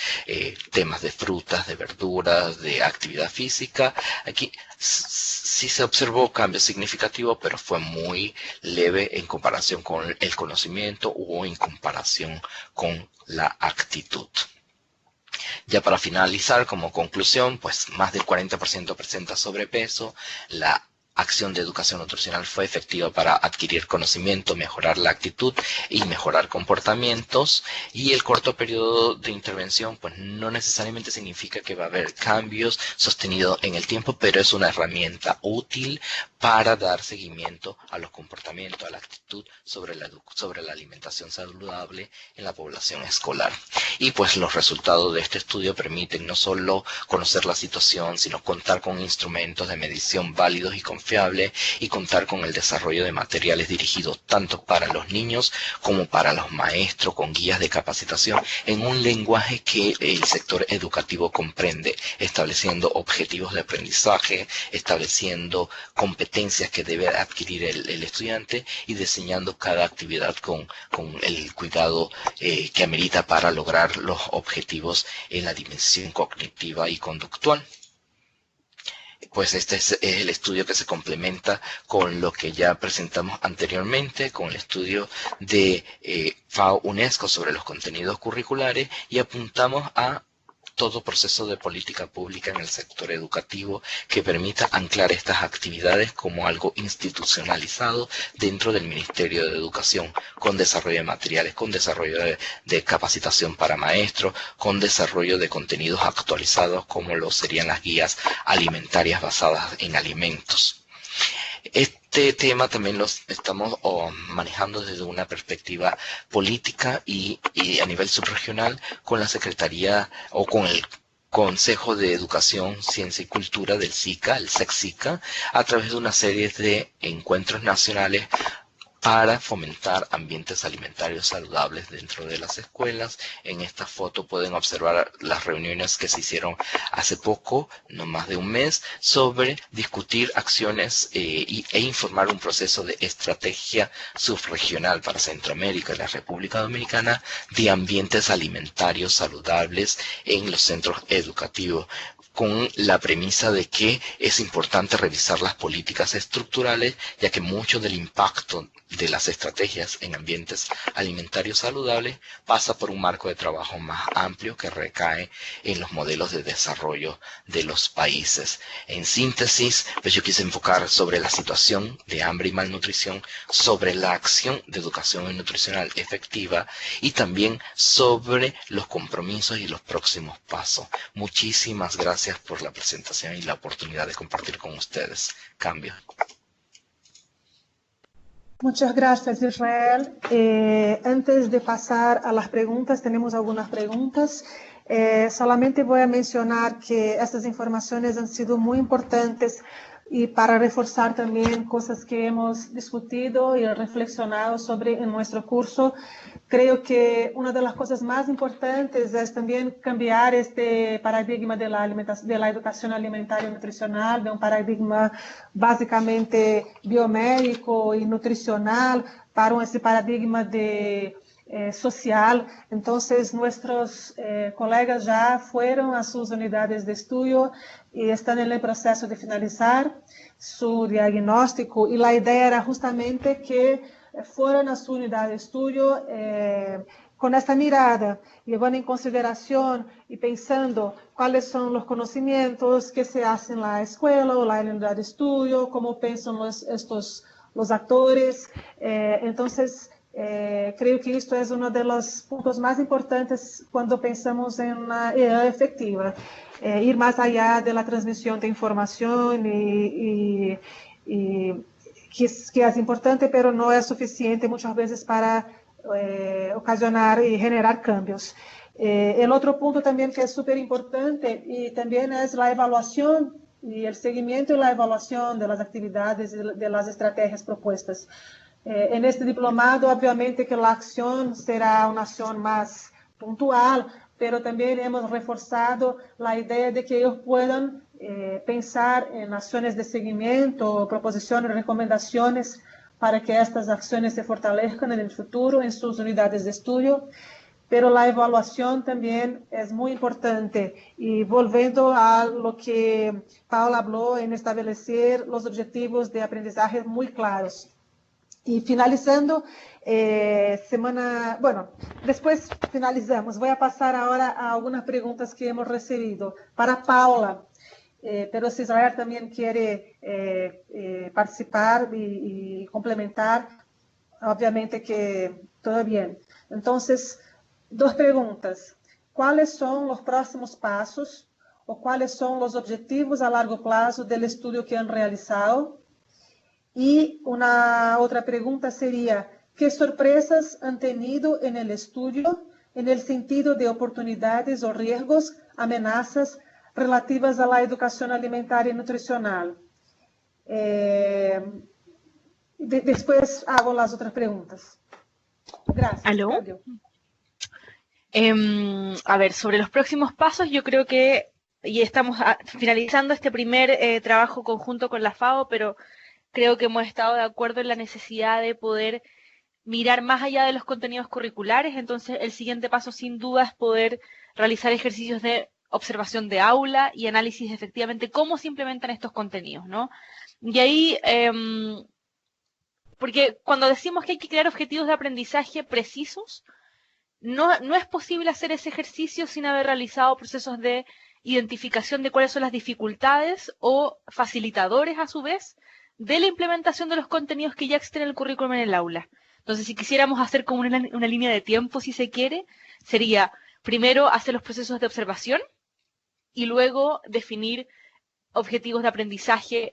C: temas de frutas, de verduras, de actividad física. Aquí sí se observó cambio significativo, pero fue muy leve en comparación con el conocimiento o en comparación con la actitud. Ya para finalizar, como conclusión, pues más del 40% presenta sobrepeso. La acción de educación nutricional fue efectiva para adquirir conocimiento, mejorar la actitud y mejorar comportamientos. Y el corto periodo de intervención pues no necesariamente significa que va a haber cambios sostenidos en el tiempo, pero es una herramienta útil para dar seguimiento a los comportamientos, a la actitud sobre la alimentación saludable en la población escolar. Y pues los resultados de este estudio permiten no solo conocer la situación, sino contar con instrumentos de medición válidos y confiables, y contar con el desarrollo de materiales dirigidos tanto para los niños como para los maestros, con guías de capacitación en un lenguaje que el sector educativo comprende, estableciendo objetivos de aprendizaje, estableciendo competencias que debe adquirir el estudiante y diseñando cada actividad con el cuidado que amerita para lograr los objetivos en la dimensión cognitiva y conductual. Pues este es el estudio que se complementa con lo que ya presentamos anteriormente, con el estudio de FAO UNESCO sobre los contenidos curriculares, y apuntamos a todo proceso de política pública en el sector educativo que permita anclar estas actividades como algo institucionalizado dentro del Ministerio de Educación, con desarrollo de materiales, con desarrollo de capacitación para maestros, con desarrollo de contenidos actualizados como lo serían las guías alimentarias basadas en alimentos. Este tema también lo estamos manejando desde una perspectiva política y a nivel subregional con la Secretaría o con el Consejo de Educación, Ciencia y Cultura del SICA, el SEC-SICA, a través de una serie de encuentros nacionales para fomentar ambientes alimentarios saludables dentro de las escuelas. En esta foto pueden observar las reuniones que se hicieron hace poco, no más de un mes, sobre discutir acciones e informar un proceso de estrategia subregional para Centroamérica y la República Dominicana de ambientes alimentarios saludables en los centros educativos, con la premisa de que es importante revisar las políticas estructurales, ya que mucho del impacto de las estrategias en ambientes alimentarios saludables pasa por un marco de trabajo más amplio que recae en los modelos de desarrollo de los países. En síntesis, pues yo quise enfocar sobre la situación de hambre y malnutrición, sobre la acción de educación nutricional efectiva y también sobre los compromisos y los próximos pasos. Muchísimas gracias por la presentación y la oportunidad de compartir con ustedes. Cambio.
A: Muchas gracias, Israel. Antes de pasar a las preguntas, tenemos algunas preguntas. Solamente voy a mencionar que estas informaciones han sido muy importantes y para reforzar también cosas que hemos discutido y reflexionado sobre en nuestro curso. Creo que una de las cosas más importantes es también cambiar este paradigma de la educación alimentaria y nutricional, de un paradigma básicamente biomédico y nutricional para ese paradigma de social. Entonces, nuestros colegas ya fueron a sus unidades de estudio y están en el proceso de finalizar su diagnóstico, y la idea era justamente que fueran a su unidad de estudio con esta mirada, llevando en consideración y pensando cuáles son los conocimientos que se hacen en la escuela o la unidad de estudio, cómo piensan los actores. Entonces, Creo que esto es uno de los puntos más importantes cuando pensamos en la EA efectiva, ir más allá de la transmisión de información y que es importante, pero no es suficiente muchas veces para ocasionar y generar cambios. El otro punto también que es súper importante y también es la evaluación y el seguimiento y la evaluación de las actividades y de las estrategias propuestas. En este diplomado, obviamente que la acción será una acción más puntual, pero también hemos reforzado la idea de que ellos puedan pensar en acciones de seguimiento, proposiciones, recomendaciones para que estas acciones se fortalezcan en el futuro en sus unidades de estudio. Pero la evaluación también es muy importante. Y volviendo a lo que Paula habló en establecer los objetivos de aprendizaje muy claros. Y finalizando, después finalizamos. Voy a pasar ahora a algunas preguntas que hemos recibido. Para Paula, pero si Israel también quiere participar y complementar, obviamente que todo bien. Entonces, dos preguntas. ¿Cuáles son los próximos pasos o cuáles son los objetivos a largo plazo del estudio que han realizado? Y una otra pregunta sería, ¿qué sorpresas han tenido en el estudio en el sentido de oportunidades o riesgos, amenazas relativas a la educación alimentaria y nutricional? Después hago las otras preguntas. Gracias.
B: ¿Aló?
A: Claudio.
B: A ver, sobre los próximos pasos, yo creo que y estamos finalizando este primer trabajo conjunto con la FAO, pero creo que hemos estado de acuerdo en la necesidad de poder mirar más allá de los contenidos curriculares. Entonces, el siguiente paso, sin duda, es poder realizar ejercicios de observación de aula y análisis de efectivamente cómo se implementan estos contenidos, ¿no? Y ahí, porque cuando decimos que hay que crear objetivos de aprendizaje precisos, no es posible hacer ese ejercicio sin haber realizado procesos de identificación de cuáles son las dificultades o facilitadores, a su vez, de la implementación de los contenidos que ya existen en el currículum en el aula. Entonces, si quisiéramos hacer como una línea de tiempo, si se quiere, sería primero hacer los procesos de observación y luego definir objetivos de aprendizaje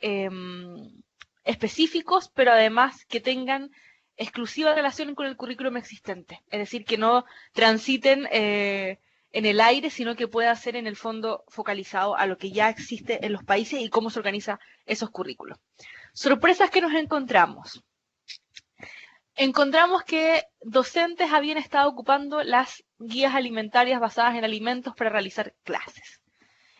B: específicos, pero además que tengan exclusiva relación con el currículum existente. Es decir, que no transiten en el aire, sino que pueda ser en el fondo focalizado a lo que ya existe en los países y cómo se organizan esos currículos. Sorpresas que nos encontramos. Encontramos que docentes habían estado ocupando las guías alimentarias basadas en alimentos para realizar clases.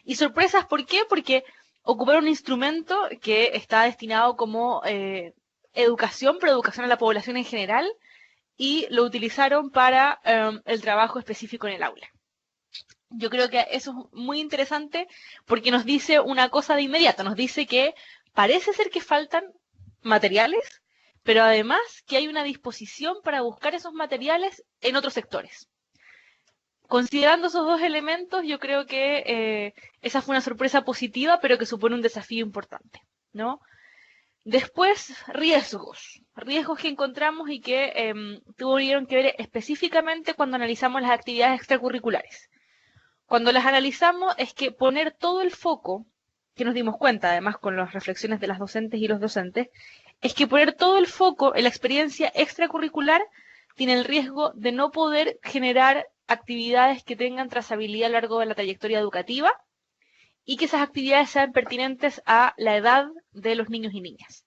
B: Y sorpresas, ¿por qué? Porque ocuparon un instrumento que está destinado como educación, pero educación a la población en general, y lo utilizaron para el trabajo específico en el aula. Yo creo que eso es muy interesante porque nos dice una cosa de inmediato, nos dice que parece ser que faltan materiales, pero además que hay una disposición para buscar esos materiales en otros sectores. Considerando esos dos elementos, yo creo que esa fue una sorpresa positiva, pero que supone un desafío importante, ¿no? Después, riesgos que encontramos y que tuvieron que ver específicamente cuando analizamos las actividades extracurriculares. Cuando las analizamos es que poner todo el foco, que nos dimos cuenta además con las reflexiones de las docentes y los docentes, es que poner todo el foco en la experiencia extracurricular tiene el riesgo de no poder generar actividades que tengan trazabilidad a lo largo de la trayectoria educativa y que esas actividades sean pertinentes a la edad de los niños y niñas.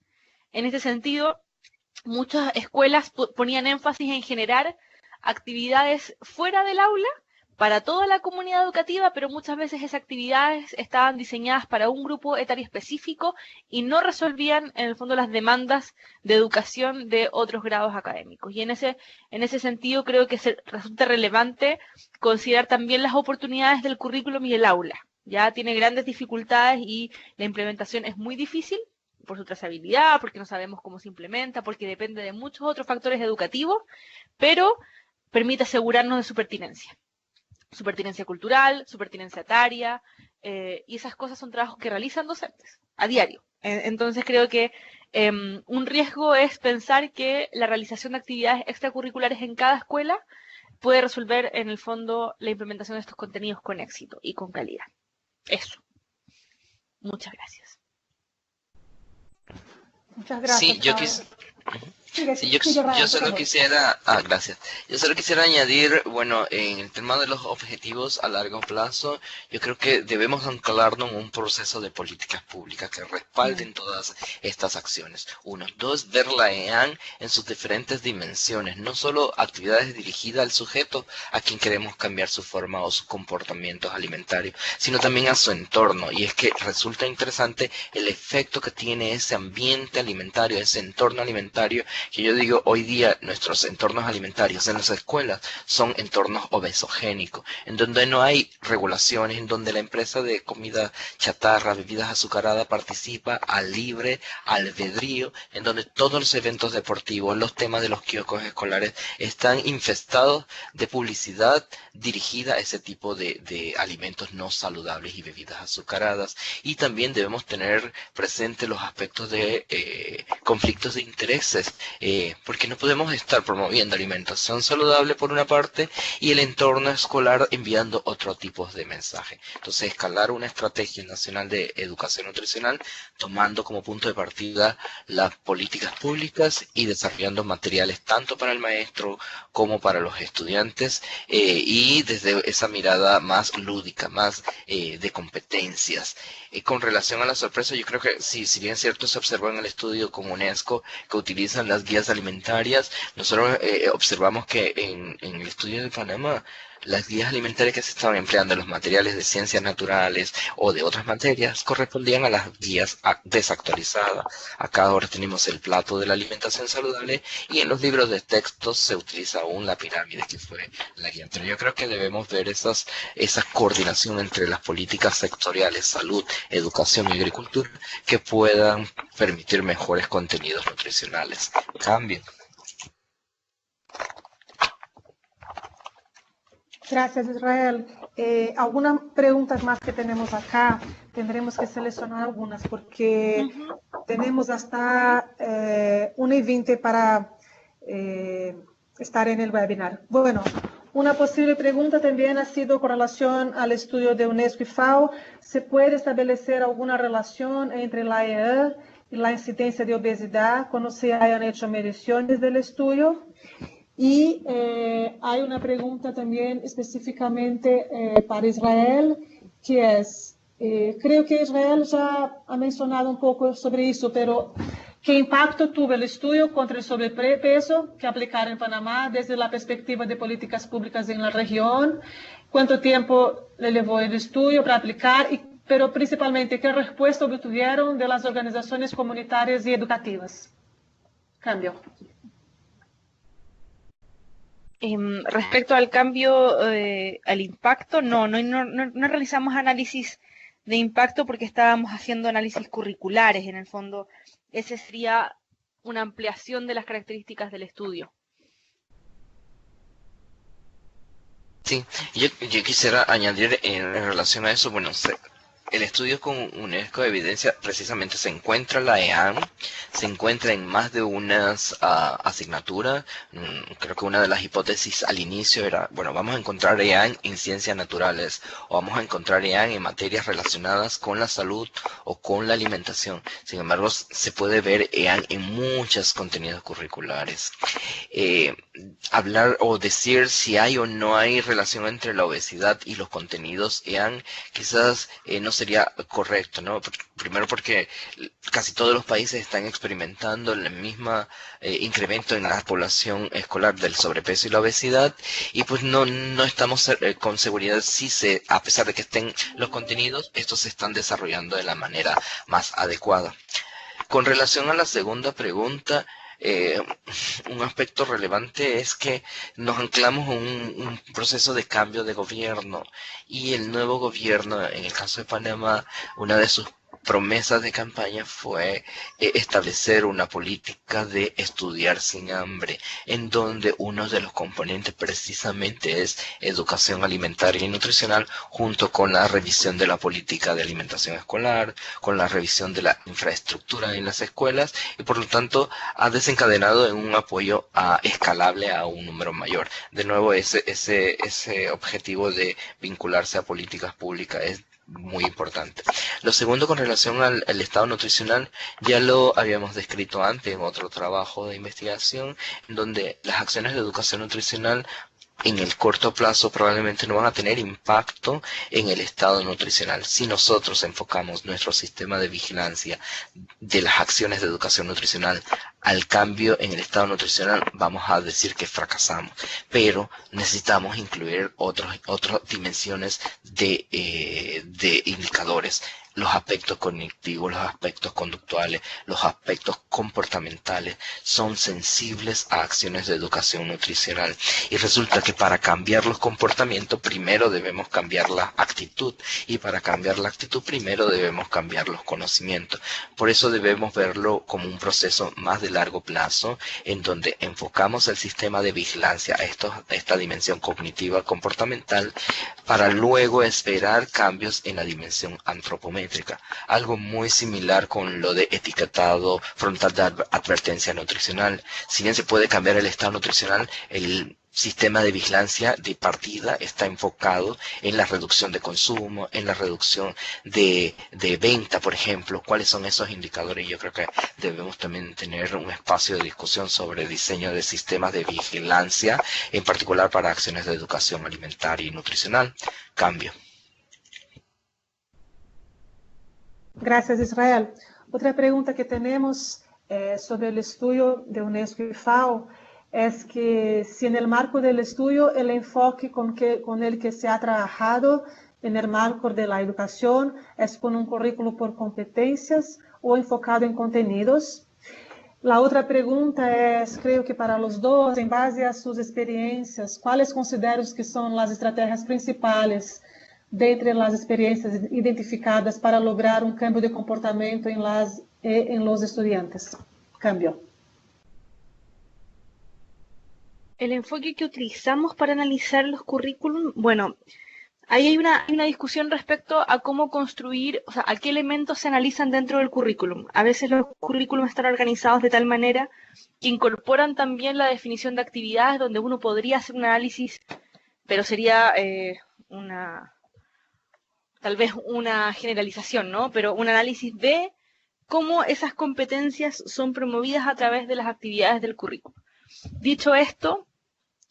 B: En este sentido, muchas escuelas ponían énfasis en generar actividades fuera del aula para toda la comunidad educativa, pero muchas veces esas actividades estaban diseñadas para un grupo etario específico y no resolvían en el fondo las demandas de educación de otros grados académicos. Y en ese sentido creo que resulta relevante considerar también las oportunidades del currículum y el aula. Ya tiene grandes dificultades y la implementación es muy difícil por su trazabilidad, porque no sabemos cómo se implementa, porque depende de muchos otros factores educativos, pero permite asegurarnos de su pertinencia cultural, su pertinencia etaria, y esas cosas son trabajos que realizan docentes a diario. Entonces creo que Un riesgo es pensar que la realización de actividades extracurriculares en cada escuela puede resolver en el fondo la implementación de estos contenidos con éxito y con calidad. Eso. Muchas gracias.
A: Muchas gracias.
C: Sí, yo solo quisiera, gracias. Yo solo quisiera añadir, bueno, en el tema de los objetivos a largo plazo, yo creo que debemos anclarnos en un proceso de políticas públicas que respalden todas estas acciones. Uno, dos, ver la EAN en sus diferentes dimensiones, no solo actividades dirigidas al sujeto a quien queremos cambiar su forma o sus comportamientos alimentarios, sino también a su entorno. Y es que resulta interesante el efecto que tiene ese ambiente alimentario, ese entorno alimentario, que yo digo, hoy día nuestros entornos alimentarios en las escuelas son entornos obesogénicos, en donde no hay regulaciones, en donde la empresa de comida chatarra, bebidas azucaradas participa al libre albedrío, en donde todos los eventos deportivos, los temas de los kioscos escolares están infestados de publicidad dirigida a ese tipo de alimentos no saludables y bebidas azucaradas. Y también debemos tener presente los aspectos de conflictos de intereses, porque no podemos estar promoviendo alimentación saludable por una parte y el entorno escolar enviando otro tipo de mensaje. Entonces, escalar una estrategia nacional de educación nutricional tomando como punto de partida las políticas públicas y desarrollando materiales tanto para el maestro como para los estudiantes, y desde esa mirada más lúdica, más de competencias. Con relación a la sorpresa, yo creo que sí, si bien es cierto, se observó en el estudio con UNESCO que utilizan las guías alimentarias, nosotros observamos que en el estudio de Panamá, las guías alimentarias que se estaban empleando en los materiales de ciencias naturales o de otras materias correspondían a las guías desactualizadas. Acá ahora tenemos el plato de la alimentación saludable y en los libros de textos se utiliza aún la pirámide, que fue la guía. Pero yo creo que debemos ver esa coordinación entre las políticas sectoriales, salud, educación y agricultura, que puedan permitir mejores contenidos nutricionales. Cambio.
A: Gracias, Israel. Algunas preguntas más que tenemos acá, tendremos que seleccionar algunas porque tenemos hasta 1:20 para estar en el webinar. Bueno, una posible pregunta también ha sido con relación al estudio de UNESCO y FAO. ¿Se puede establecer alguna relación entre la EAN y la incidencia de obesidad cuando se hayan hecho mediciones del estudio? Y hay una pregunta también específicamente para Israel, que es, creo que Israel ya ha mencionado un poco sobre eso, pero ¿qué impacto tuvo el estudio contra el sobrepeso que aplicaron en Panamá desde la perspectiva de políticas públicas en la región? ¿Cuánto tiempo le llevó el estudio para aplicar? Pero principalmente, ¿qué respuesta obtuvieron de las organizaciones comunitarias y educativas? Cambio.
B: Respecto al cambio, al impacto, no realizamos análisis de impacto porque estábamos haciendo análisis curriculares, en el fondo. Ese sería una ampliación de las características del estudio.
C: Sí, yo quisiera añadir en relación a eso, bueno, el estudio con UNESCO evidencia precisamente se encuentra la EAN, se encuentra en más de unas asignaturas. Creo que una de las hipótesis al inicio era, bueno, vamos a encontrar EAN en ciencias naturales o vamos a encontrar EAN en materias relacionadas con la salud o con la alimentación. Sin embargo, se puede ver EAN en muchos contenidos curriculares. Hablar o decir si hay o no hay relación entre la obesidad y los contenidos EAN quizás no sería correcto, ¿no? Primero porque casi todos los países están experimentando el mismo incremento en la población escolar del sobrepeso y la obesidad, y pues no estamos con seguridad si a pesar de que estén los contenidos, estos se están desarrollando de la manera más adecuada. Con relación a la segunda pregunta, un aspecto relevante es que nos anclamos en un proceso de cambio de gobierno, y el nuevo gobierno, en el caso de Panamá, una de sus promesa de campaña fue establecer una política de estudiar sin hambre, en donde uno de los componentes precisamente es educación alimentaria y nutricional, junto con la revisión de la política de alimentación escolar, con la revisión de la infraestructura en las escuelas, y por lo tanto ha desencadenado en un apoyo escalable a un número mayor. De nuevo, ese objetivo de vincularse a políticas públicas es muy importante. Lo segundo, con relación al estado nutricional, ya lo habíamos descrito antes en otro trabajo de investigación, en donde las acciones de educación nutricional en el corto plazo probablemente no van a tener impacto en el estado nutricional. Si nosotros enfocamos nuestro sistema de vigilancia de las acciones de educación nutricional al cambio en el estado nutricional, vamos a decir que fracasamos. Pero necesitamos incluir otras dimensiones de indicadores. Los aspectos cognitivos, los aspectos conductuales, los aspectos comportamentales son sensibles a acciones de educación nutricional. Y resulta que para cambiar los comportamientos, primero debemos cambiar la actitud. Y para cambiar la actitud, primero debemos cambiar los conocimientos. Por eso debemos verlo como un proceso más de largo plazo, en donde enfocamos el sistema de vigilancia a esta dimensión cognitiva comportamental, para luego esperar cambios en la dimensión antropométrica. Algo muy similar con lo de etiquetado frontal de advertencia nutricional. Si bien se puede cambiar el estado nutricional, el sistema de vigilancia de partida está enfocado en la reducción de consumo, en la reducción de venta, por ejemplo. ¿Cuáles son esos indicadores? Yo creo que debemos también tener un espacio de discusión sobre diseño de sistemas de vigilancia, en particular para acciones de educación alimentaria y nutricional. Cambio.
A: Gracias, Israel. Otra pregunta que tenemos sobre el estudio de UNESCO y FAO es que si en el marco del estudio el enfoque con el que se ha trabajado en el marco de la educación es con un currículo por competencias o enfocado en contenidos. La otra pregunta es, creo que para los dos, en base a sus experiencias, ¿cuáles consideran que son las estrategias principales dentre las experiencias identificadas para lograr un cambio de comportamiento en los estudiantes? Cambio.
B: El enfoque que utilizamos para analizar los currículum, bueno, ahí hay una discusión respecto a cómo construir, o sea, a qué elementos se analizan dentro del currículum. A veces los currículums están organizados de tal manera que incorporan también la definición de actividades donde uno podría hacer un análisis, pero sería tal vez una generalización, ¿no? Pero un análisis de cómo esas competencias son promovidas a través de las actividades del currículum. Dicho esto,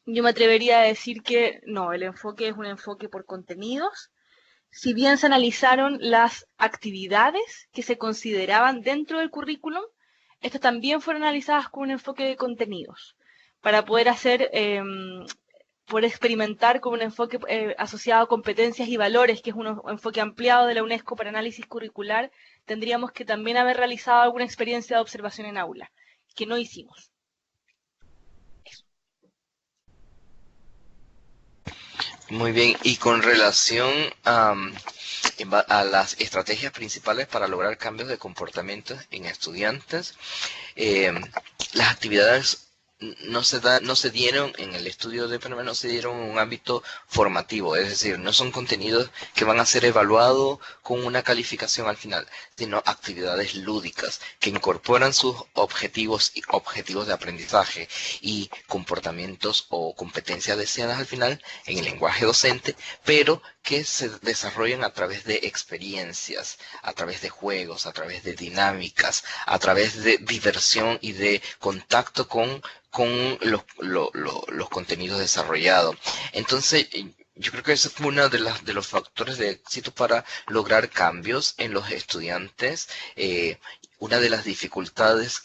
B: yo me atrevería a decir que no, el enfoque es un enfoque por contenidos. Si bien se analizaron las actividades que se consideraban dentro del currículum, estas también fueron analizadas con un enfoque de contenidos, para poder poder experimentar con un enfoque asociado a competencias y valores, que es un enfoque ampliado de la UNESCO para análisis curricular. Tendríamos que también haber realizado alguna experiencia de observación en aula, que no hicimos.
C: Muy bien, y con relación a las estrategias principales para lograr cambios de comportamiento en estudiantes, las actividades no se dieron en el estudio de PNM, no se dieron en un ámbito formativo, es decir, no son contenidos que van a ser evaluados con una calificación al final, sino actividades lúdicas que incorporan sus objetivos de aprendizaje y comportamientos o competencias deseadas al final en el lenguaje docente, pero que se desarrollan a través de experiencias, a través de juegos, a través de dinámicas, a través de diversión y de contacto con los contenidos desarrollados. Entonces, yo creo que ese fue uno de los factores de éxito para lograr cambios en los estudiantes. Una de las dificultades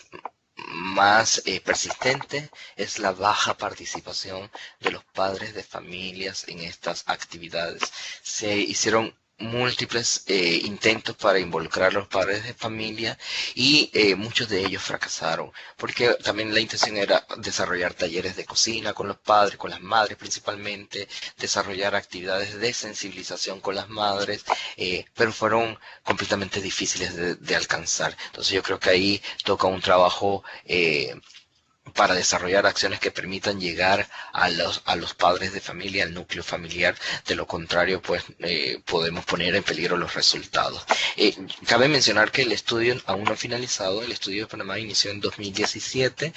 C: más persistente es la baja participación de los padres de familias en estas actividades. Se hicieron múltiples intentos para involucrar a los padres de familia y muchos de ellos fracasaron, porque también la intención era desarrollar talleres de cocina con los padres, con las madres principalmente, desarrollar actividades de sensibilización con las madres, pero fueron completamente difíciles de alcanzar. Entonces yo creo que ahí toca un trabajo para desarrollar acciones que permitan llegar a los padres de familia, al núcleo familiar. De lo contrario, pues podemos poner en peligro los resultados. Cabe mencionar que el estudio aún no ha finalizado. El estudio de Panamá inició en 2017.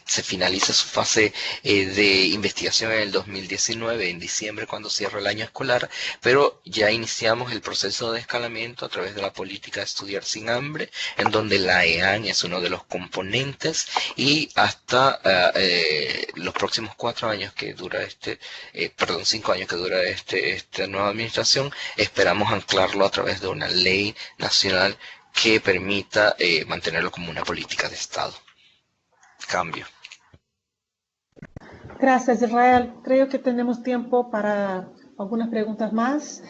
C: Se finaliza su fase de investigación en el 2019, en diciembre, cuando cierra el año escolar, pero ya iniciamos el proceso de escalamiento a través de la política de Estudiar Sin Hambre, en donde la EAN es uno de los componentes, y hasta los próximos 4 años que dura 5 años que dura esta nueva administración, esperamos anclarlo a través de una ley nacional que permita mantenerlo como una política de Estado. Cambio.
A: Gracias, Israel. Creo que tenemos tiempo para algunas preguntas más.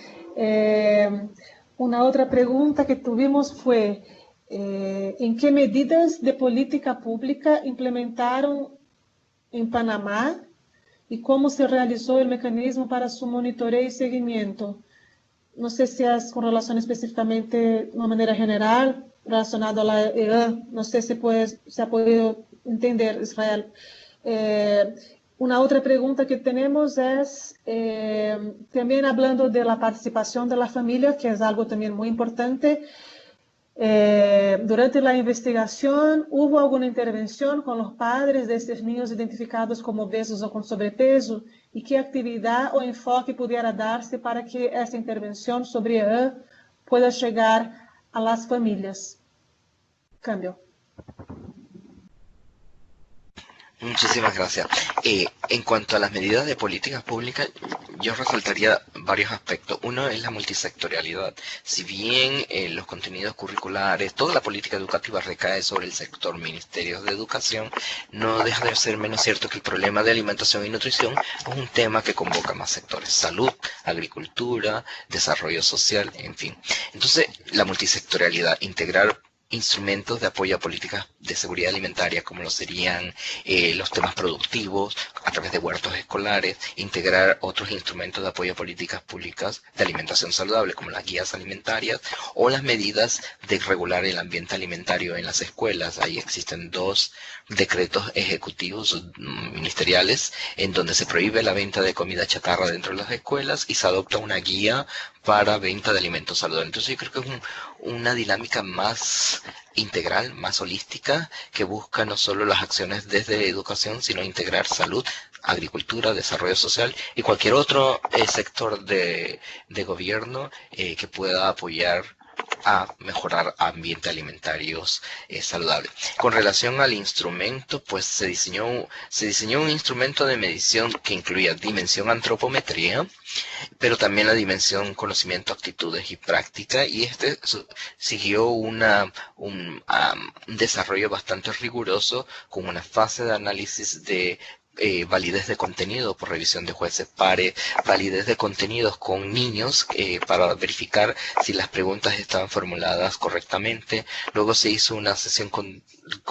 A: Una otra pregunta que tuvimos fue: ¿en qué medidas de política pública implementaron en Panamá y cómo se realizó el mecanismo para su monitoreo y seguimiento? No sé si es con relación específicamente de una manera general relacionado a la EA. No sé si se ha podido entender, Israel. Una otra pregunta que tenemos es, también hablando de la participación de la familia, que es algo también muy importante. Durante la investigación, ¿hubo alguna intervención con los padres de estos niños identificados como obesos o con sobrepeso? ¿Y qué actividad o enfoque pudiera darse para que esta intervención sobre EA pueda llegar a las familias? Cambio.
C: Muchísimas gracias. En cuanto a las medidas de políticas públicas, yo resaltaría varios aspectos. Uno es la multisectorialidad. Si bien los contenidos curriculares, toda la política educativa recae sobre el sector Ministerios de Educación, no deja de ser menos cierto que el problema de alimentación y nutrición es un tema que convoca más sectores: salud, agricultura, desarrollo social, en fin. Entonces, la multisectorialidad, integrar instrumentos de apoyo a políticas de seguridad alimentaria, como lo serían los temas productivos a través de huertos escolares, integrar otros instrumentos de apoyo a políticas públicas de alimentación saludable, como las guías alimentarias, o las medidas de regular el ambiente alimentario en las escuelas. Ahí existen 2 decretos ejecutivos ministeriales en donde se prohíbe la venta de comida chatarra dentro de las escuelas y se adopta una guía para venta de alimentos saludables. Entonces yo creo que es una dinámica más integral, más holística, que busca no solo las acciones desde educación, sino integrar salud, agricultura, desarrollo social y cualquier otro sector de gobierno que pueda apoyar a mejorar ambientes alimentarios saludables. Con relación al instrumento, pues se diseñó un instrumento de medición que incluía dimensión antropometría, pero también la dimensión conocimiento, actitudes y práctica, y siguió un desarrollo bastante riguroso, con una fase de análisis de validez de contenido por revisión de jueces pares, validez de contenidos con niños para verificar si las preguntas estaban formuladas correctamente. Luego se hizo una sesión con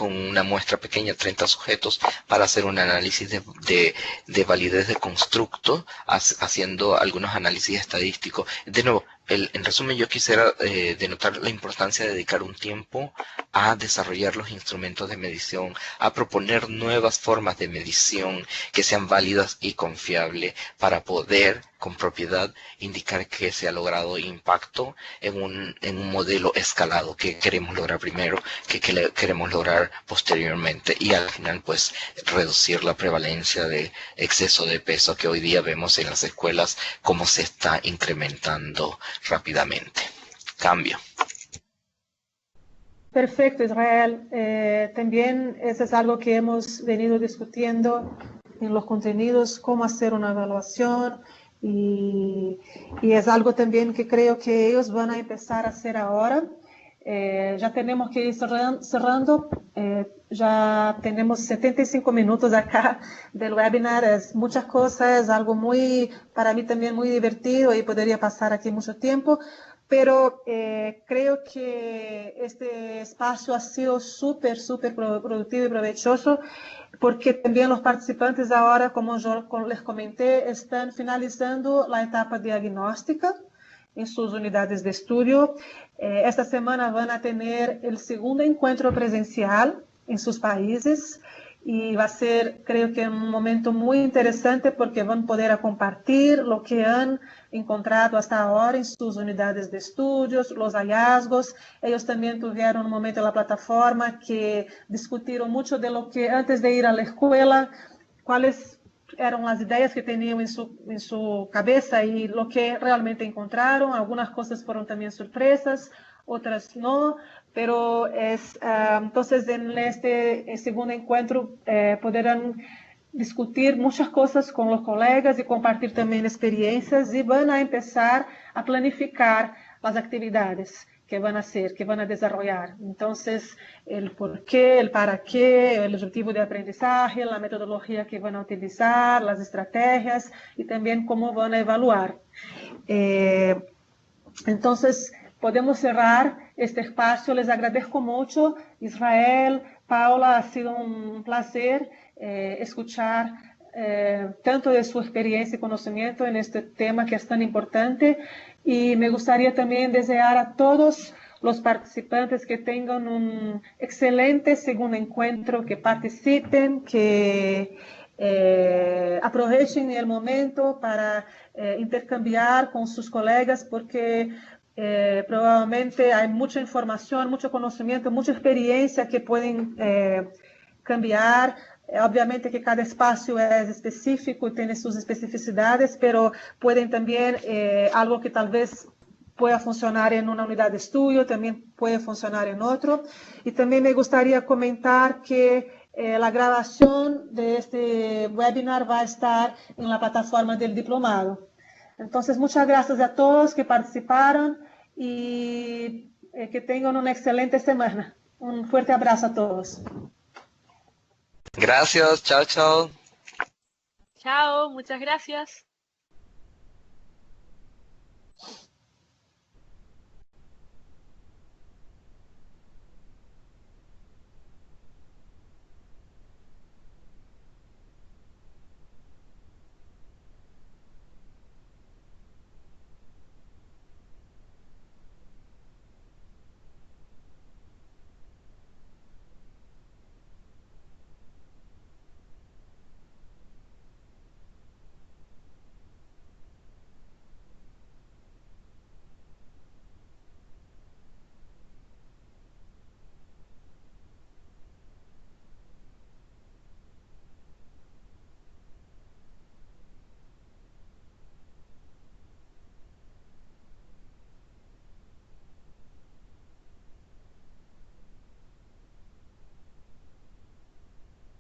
C: una muestra pequeña, 30 sujetos, para hacer un análisis de validez de constructo, haciendo algunos análisis estadísticos. De nuevo, en resumen, yo quisiera denotar la importancia de dedicar un tiempo a desarrollar los instrumentos de medición, a proponer nuevas formas de medición que sean válidas y confiables para poder con propiedad indicar que se ha logrado impacto en un modelo escalado que queremos lograr primero, que queremos lograr posteriormente, y al final pues reducir la prevalencia de exceso de peso que hoy día vemos en las escuelas como se está incrementando rápidamente. Cambio.
A: Perfecto, Israel. También eso es algo que hemos venido discutiendo en los contenidos, cómo hacer una evaluación, y es algo también que creo que ellos van a empezar a hacer ahora. Ya tenemos que ir cerrando. Ya tenemos 75 minutos acá del webinar. Es muchas cosas, algo muy, para mí también muy divertido y podría pasar aquí mucho tiempo. Pero creo que este espacio ha sido súper productivo y provechoso porque también los participantes ahora, como yo les comenté, están finalizando la etapa diagnóstica en sus unidades de estudio. Esta semana van a tener el segundo encuentro presencial en sus países y va a ser, creo que, un momento muy interesante porque van a poder compartir lo que han encontrado hasta ahora en sus unidades de estudios, los hallazgos. Ellos también tuvieron un momento en la plataforma que discutieron mucho de lo que antes de ir a la escuela, cuáles eram as ideias que tinham em sua cabeça e lo que realmente encontraram. Algumas coisas foram também surpresas, outras não, pero entonces en este segundo encuentro poderão discutir muitas coisas com os colegas e compartilhar também experiências e vão a empezar a planificar as atividades que van a hacer, que van a desarrollar. Entonces, el por qué, el para qué, el objetivo de aprendizaje, la metodología que van a utilizar, las estrategias y también cómo van a evaluar. Entonces, podemos cerrar este espacio. Les agradezco mucho, Israel, Paula, ha sido un placer escuchar tanto de su experiencia y conocimiento en este tema que es tan importante. Y me gustaría también desear a todos los participantes que tengan un excelente segundo encuentro, que participen, que aprovechen el momento para intercambiar con sus colegas, porque probablemente hay mucha información, mucho conocimiento, mucha experiencia que pueden cambiar. Obviamente que cada espacio es específico y tiene sus especificidades, pero pueden también, algo que tal vez pueda funcionar en una unidad de estudio, también puede funcionar en otro. Y también me gustaría comentar que la grabación de este webinar va a estar en la plataforma del diplomado. Entonces, muchas gracias a todos que participaron y que tengan una excelente semana. Un fuerte abrazo a todos.
C: Gracias, chao, chao.
B: Chao, muchas gracias.